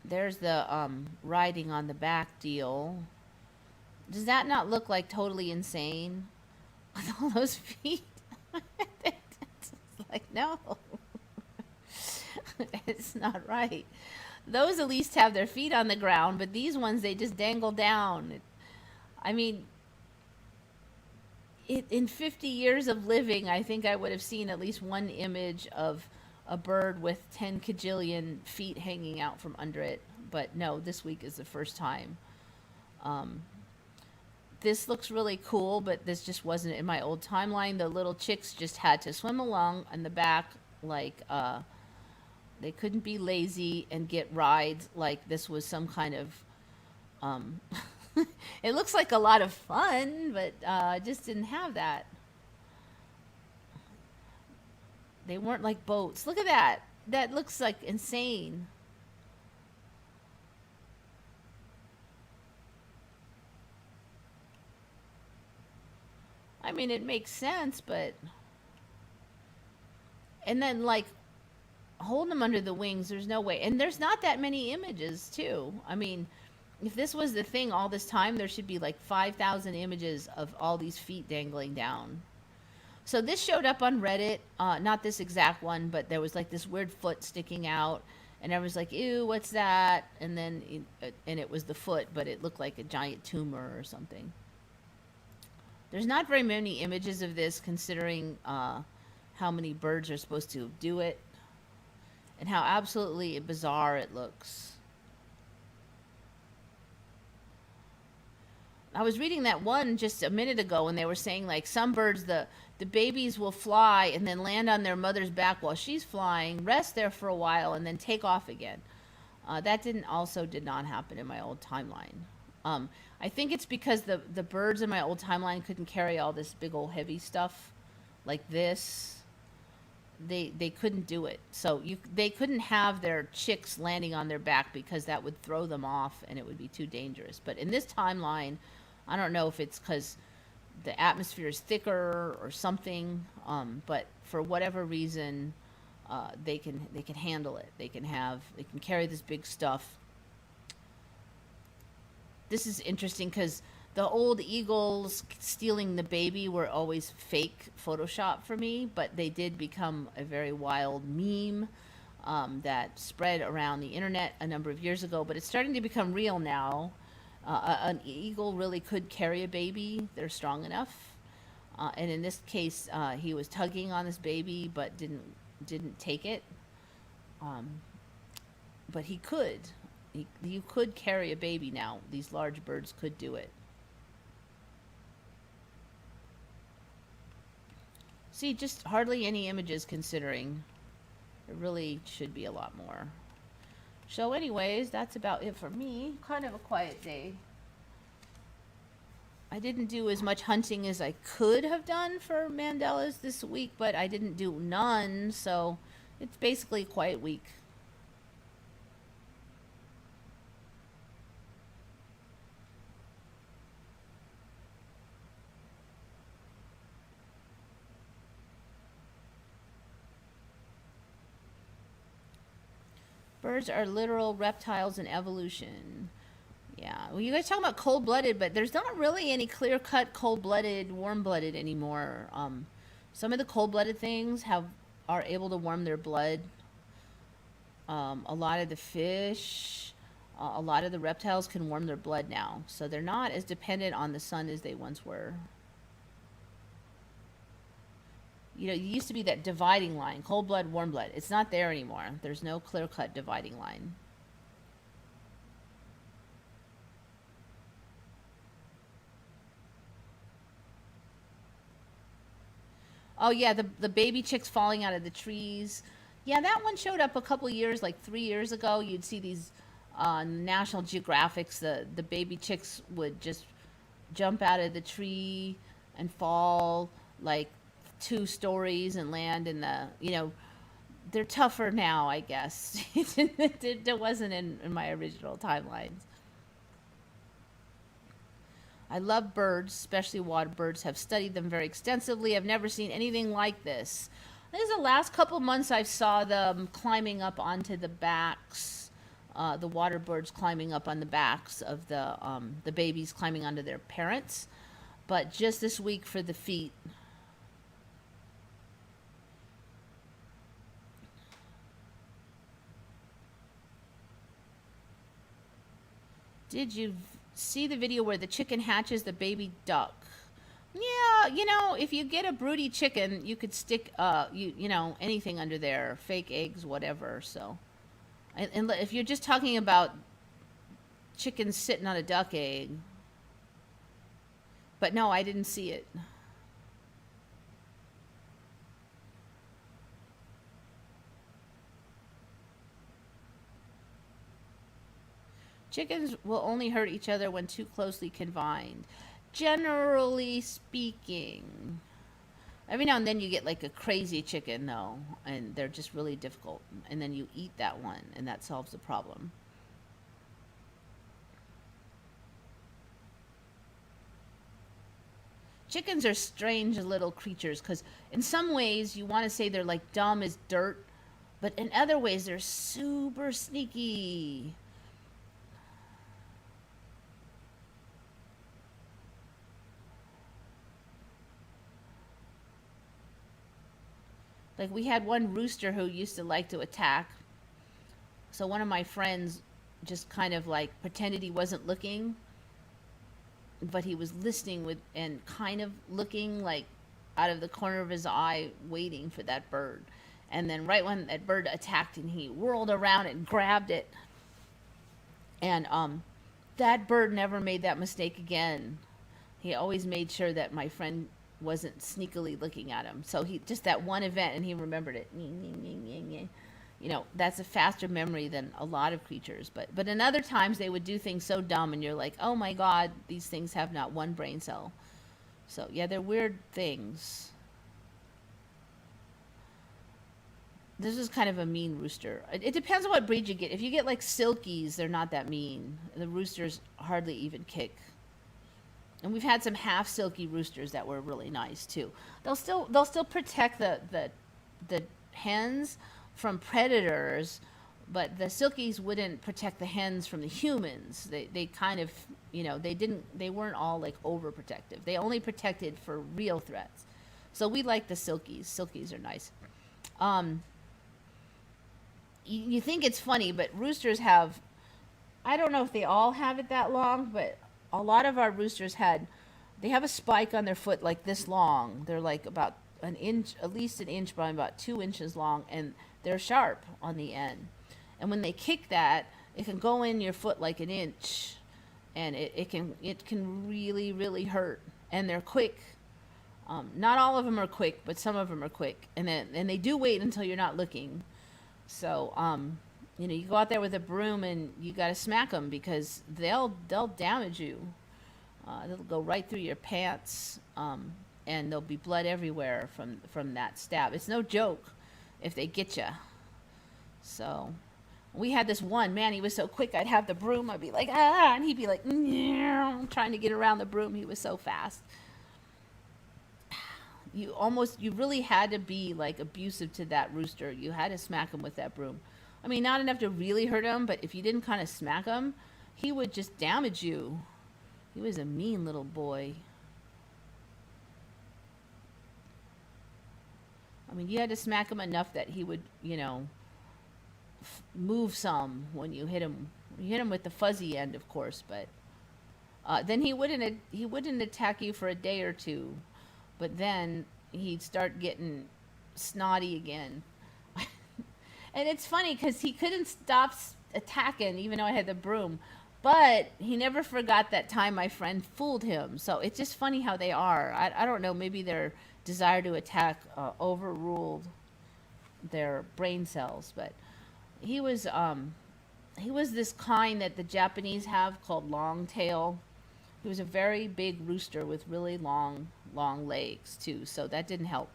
there's the riding on the back deal. Does that not look like totally insane? With all those feet? It's like, no. It's not right. Those at least have their feet on the ground, but these ones, they just dangle down. I mean, in 50 years of living, I think I would have seen at least one image of a bird with 10 kajillion feet hanging out from under it. But no, this week is the first time. This looks really cool, but this just wasn't in my old timeline. The little chicks just had to swim along on the back like they couldn't be lazy and get rides like this was some kind of it looks like a lot of fun, but just didn't have that. They weren't like boats. Look at that. That looks like insane. I mean, it makes sense, but... And then, like, hold them under the wings, there's no way. And there's not that many images, too. I mean, if this was the thing all this time, there should be, like, 5,000 images of all these feet dangling down. So this showed up on Reddit. Not this exact one, but there was, like, this weird foot sticking out. And everyone's like, ew, what's that? And then, and it was the foot, but it looked like a giant tumor or something. There's not very many images of this, considering how many birds are supposed to do it and how absolutely bizarre it looks. I was reading that one just a minute ago, and they were saying, like, some birds, the babies will fly and then land on their mother's back while she's flying, rest there for a while, and then take off again. That did not happen in my old timeline. I think it's because the birds in my old timeline couldn't carry all this big old heavy stuff like this. They couldn't do it. So they couldn't have their chicks landing on their back because that would throw them off and it would be too dangerous. But in this timeline, I don't know if it's because the atmosphere is thicker or something, but for whatever reason, they can handle it. They can carry this big stuff. This is interesting because the old eagles stealing the baby were always fake Photoshop for me, but they did become a very wild meme that spread around the internet a number of years ago, but it's starting to become real now. An eagle really could carry a baby. They're strong enough. And in this case, he was tugging on this baby, but didn't take it. But he could. You could carry a baby now. These large birds could do it. See, just hardly any images considering. There really should be a lot more. So anyways, that's about it for me. Kind of a quiet day. I didn't do as much hunting as I could have done for Mandelas this week, but I didn't do none, so it's basically a quiet week. Birds are literal reptiles in evolution. Yeah. Well, you guys talking about cold-blooded, but there's not really any clear-cut cold-blooded, warm-blooded anymore. Some of the cold-blooded things are able to warm their blood. A lot of the fish, a lot of the reptiles can warm their blood now, so they're not as dependent on the sun as they once were. You know, it used to be that dividing line, cold blood, warm blood. It's not there anymore. There's no clear-cut dividing line. Oh yeah, the baby chicks falling out of the trees. Yeah, that one showed up a couple years, like 3 years ago. You'd see these National Geographics. The baby chicks would just jump out of the tree and fall like 2 stories and land in the, you know, they're tougher now, I guess. It wasn't in my original timelines. I love birds, especially water birds. Have studied them very extensively. I've never seen anything like this. This is the last couple months I saw them climbing up onto the backs. The water birds climbing up on the backs of the babies climbing onto their parents. But just this week for the feet. Did you see the video where the chicken hatches the baby duck? Yeah, you know, if you get a broody chicken, you could stick, you know, anything under there, fake eggs, whatever. So, and if you're just talking about chickens sitting on a duck egg, but no, I didn't see it. Chickens will only hurt each other when too closely confined. Generally speaking. Every now and then you get like a crazy chicken, though, and they're just really difficult. And then you eat that one, and that solves the problem. Chickens are strange little creatures because, in some ways, you want to say they're like dumb as dirt, but in other ways, they're super sneaky. Like we had one rooster who used to like to attack. So one of my friends just kind of like pretended he wasn't looking, but he was listening with and kind of looking like out of the corner of his eye waiting for that bird. And then right when that bird attacked and he whirled around and grabbed it. And that bird never made that mistake again. He always made sure that my friend wasn't sneakily looking at him. So he just that one event and he remembered it. You know, that's a faster memory than a lot of creatures. But in other times they would do things so dumb and you're like, oh my God, these things have not one brain cell. So yeah, they're weird things. This is kind of a mean rooster. It depends on what breed you get. If you get like silkies, they're not that mean. The roosters hardly even kick. And we've had some half silky roosters that were really nice too. They'll still protect the hens from predators, but the silkies wouldn't protect the hens from the humans. They kind of, you know, they weren't all like overprotective. They only protected for real threats. So we like the silkies. Silkies are nice. You think it's funny, but roosters have, I don't know if they all have it that long, but a lot of our roosters they have a spike on their foot like this long. They're like about an inch, at least an inch, probably about 2 inches long, and they're sharp on the end. And when they kick that, it can go in your foot like an inch, and it can really, really hurt. And they're quick. Not all of them are quick, but some of them are quick. And they do wait until you're not looking. So, you know, you go out there with a broom and you got to smack them because they'll damage you. They'll go right through your pants, and there'll be blood everywhere from that stab. It's no joke if they get you. So, we had this one man. He was so quick. I'd have the broom. I'd be like, ah, and he'd be like, trying to get around the broom. He was so fast. You really had to be like abusive to that rooster. You had to smack him with that broom. I mean, not enough to really hurt him, but if you didn't kind of smack him, he would just damage you. He was a mean little boy. I mean, you had to smack him enough that he would, move some when you hit him. You hit him with the fuzzy end, of course, but then he wouldn't attack you for a day or two, but then he'd start getting snotty again. And it's funny because he couldn't stop attacking, even though I had the broom. But he never forgot that time my friend fooled him. So it's just funny how they are. I don't know. Maybe their desire to attack overruled their brain cells. But he was this kind that the Japanese have called long tail. He was a very big rooster with really long legs too. So that didn't help.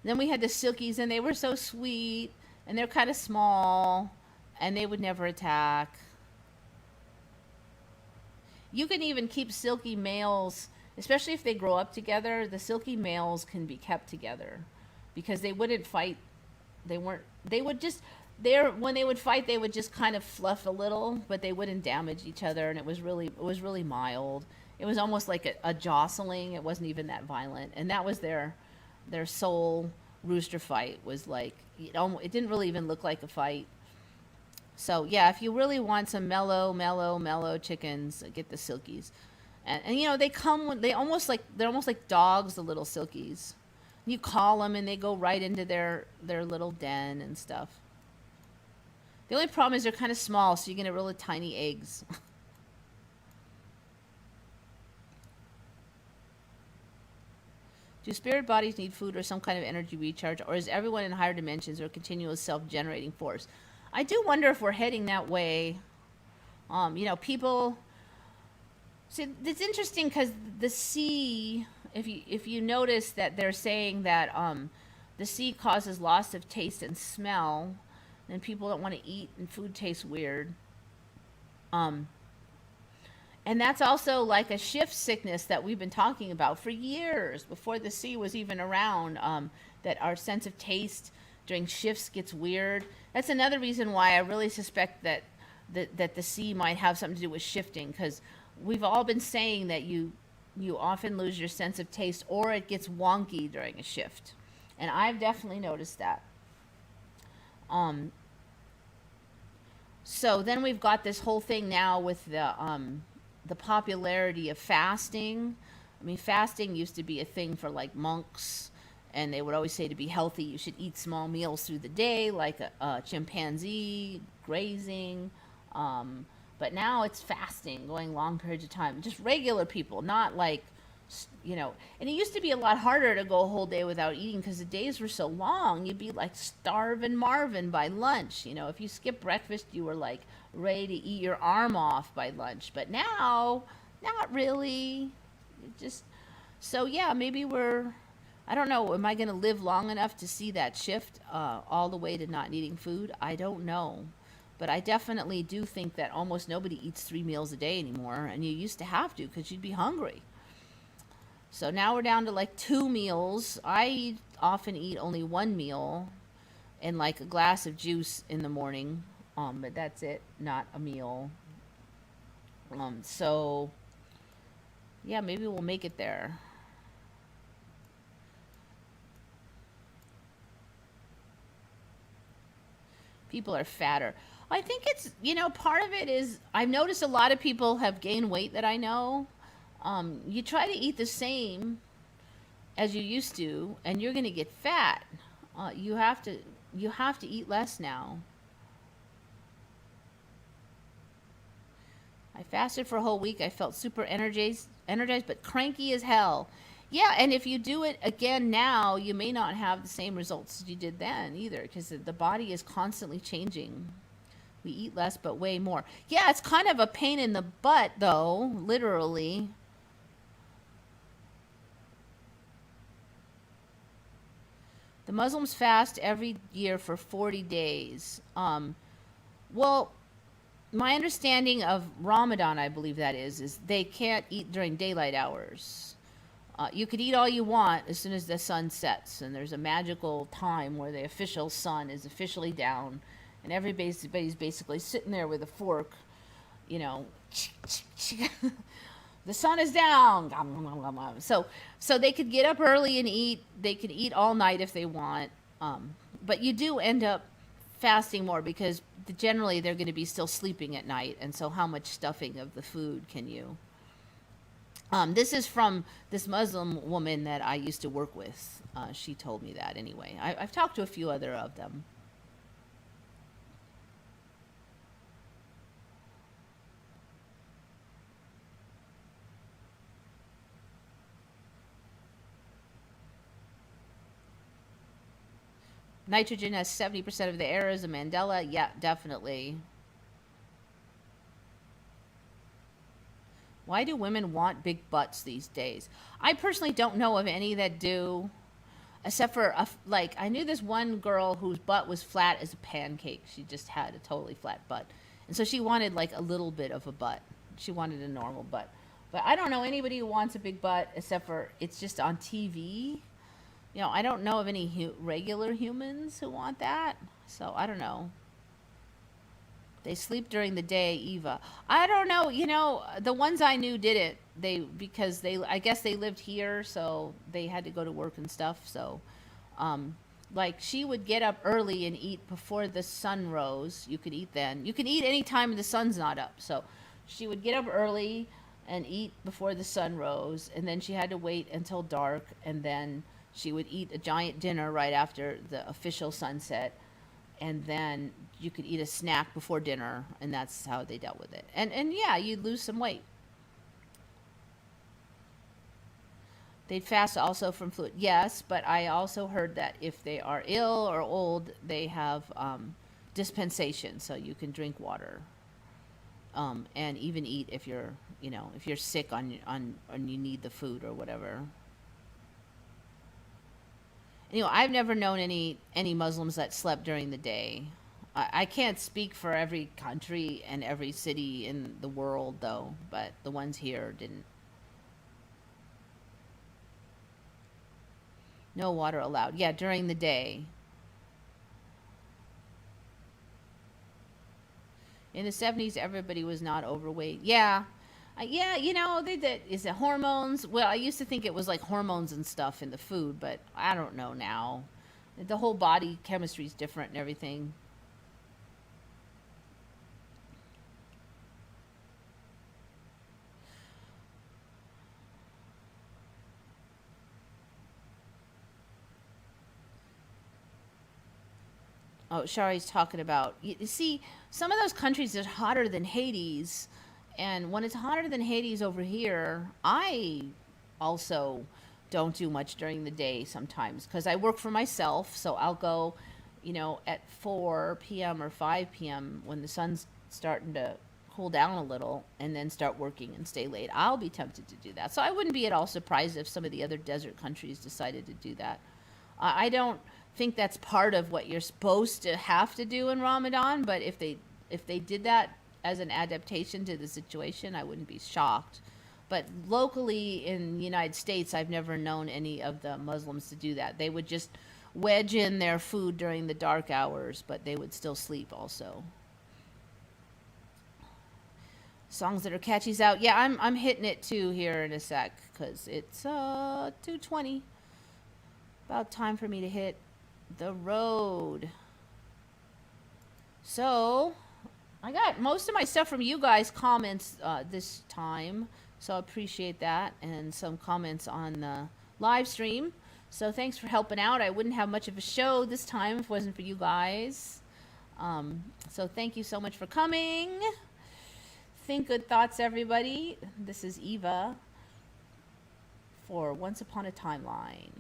Then we had the silkies, and they were so sweet, and they're kind of small, and they would never attack. You can even keep silky males, especially if they grow up together. The silky males can be kept together because they wouldn't fight. They weren't. They would just. When they would fight, they would just kind of fluff a little, but they wouldn't damage each other, and it was really mild. It was almost like a jostling. It wasn't even that violent, and that was their sole rooster fight. Was like it didn't really even look like a fight. So yeah, if you really want some mellow chickens, get the silkies, and they're almost like dogs, the little silkies. You call them and they go right into their little den and stuff. The only problem is they're kind of small, so you get really tiny eggs. Do spirit bodies need food or some kind of energy recharge, or is everyone in higher dimensions or continuous self-generating force? I do wonder if we're heading that way. People. See, it's interesting because the sea. If you notice that they're saying that the sea causes loss of taste and smell, and people don't want to eat, and food tastes weird. And that's also like a shift sickness that we've been talking about for years, before the sea was even around, that our sense of taste during shifts gets weird. That's another reason why I really suspect that the sea might have something to do with shifting, because we've all been saying that you often lose your sense of taste, or it gets wonky during a shift. And I've definitely noticed that. So then we've got this whole thing now with the popularity of fasting. I mean, fasting used to be a thing for like monks, and they would always say to be healthy, you should eat small meals through the day, like a chimpanzee grazing. But now it's fasting, going long periods of time. Just regular people, not like, And it used to be a lot harder to go a whole day without eating because the days were so long. You'd be like starving Marvin by lunch. If you skipped breakfast, you were like ready to eat your arm off by lunch. But now, not really. So yeah, maybe I don't know, am I going to live long enough to see that shift all the way to not needing food? I don't know. But I definitely do think that almost nobody eats 3 meals a day anymore, and you used to have to because you'd be hungry. So now we're down to like 2 meals. I often eat only 1 meal and like a glass of juice in the morning, but that's it, not a meal. So yeah, maybe we'll make it there. People are fatter. I think it's, part of it is I've noticed a lot of people have gained weight that I know. You try to eat the same as you used to, and you're going to get fat. You have to eat less now. I fasted for a whole week. I felt super energized, but cranky as hell. Yeah, and if you do it again now, you may not have the same results as you did then either, because the body is constantly changing. We eat less, but way more. Yeah, it's kind of a pain in the butt, though, literally. The Muslims fast every year for 40 days. Well, my understanding of Ramadan, I believe that is they can't eat during daylight hours. You could eat all you want as soon as the sun sets, and there's a magical time where the official sun is officially down, and everybody's basically sitting there with a fork, the sun is down. So they could get up early and eat. They could eat all night if they want. But you do end up fasting more because generally they're going to be still sleeping at night. And so how much stuffing of the food can you? This is from this Muslim woman that I used to work with. She told me that anyway. I've talked to a few other of them. Nitrogen has 70% of the errors of Mandela. Yeah, definitely. Why do women want big butts these days? I personally don't know of any that do, except for, like, I knew this one girl whose butt was flat as a pancake. She just had a totally flat butt. And so she wanted, like, a little bit of a butt. She wanted a normal butt. But I don't know anybody who wants a big butt, except for it's just on TV. You know, I don't know of any regular humans who want that. So I don't know. They sleep during the day, Eva. I don't know. You know, the ones I knew did it. Because I guess they lived here, so they had to go to work and stuff. So, like she would get up early and eat before the sun rose. You could eat then. You can eat any time the sun's not up. So, she would get up early and eat before the sun rose, and then she had to wait until dark, and then she would eat a giant dinner right after the official sunset, and then you could eat a snack before dinner, and that's how they dealt with it. And yeah, you'd lose some weight. They'd fast also from fluid. Yes, but I also heard that if they are ill or old, they have dispensation, so you can drink water, and even eat if you're, if you're sick on you need the food or whatever. I've never known any Muslims that slept during the day. I can't speak for every country and every city in the world, though, but the ones here didn't. No water allowed. Yeah, during the day. In the 70s, everybody was not overweight. Yeah. Yeah, is it hormones? Well, I used to think it was like hormones and stuff in the food, but I don't know now. The whole body chemistry is different and everything. Oh, Shari's talking about, you see, some of those countries are hotter than Hades. And when it's hotter than Hades over here, I also don't do much during the day sometimes because I work for myself. So I'll go, at 4 p.m. or 5 p.m. when the sun's starting to cool down a little, and then start working and stay late. I'll be tempted to do that. So I wouldn't be at all surprised if some of the other desert countries decided to do that. I don't think that's part of what you're supposed to have to do in Ramadan, but if they did that as an adaptation to the situation, I wouldn't be shocked. But locally in the United States, I've never known any of the Muslims to do that. They would just wedge in their food during the dark hours, but they would still sleep also. Songs that are catchy's out. Yeah, I'm hitting it too here in a sec because it's 2:20. About time for me to hit the road. So I got most of my stuff from you guys' comments this time, so I appreciate that, and some comments on the live stream. So thanks for helping out. I wouldn't have much of a show this time if it wasn't for you guys. So thank you so much for coming. Think good thoughts, everybody. This is Eva for Once Upon a Timeline.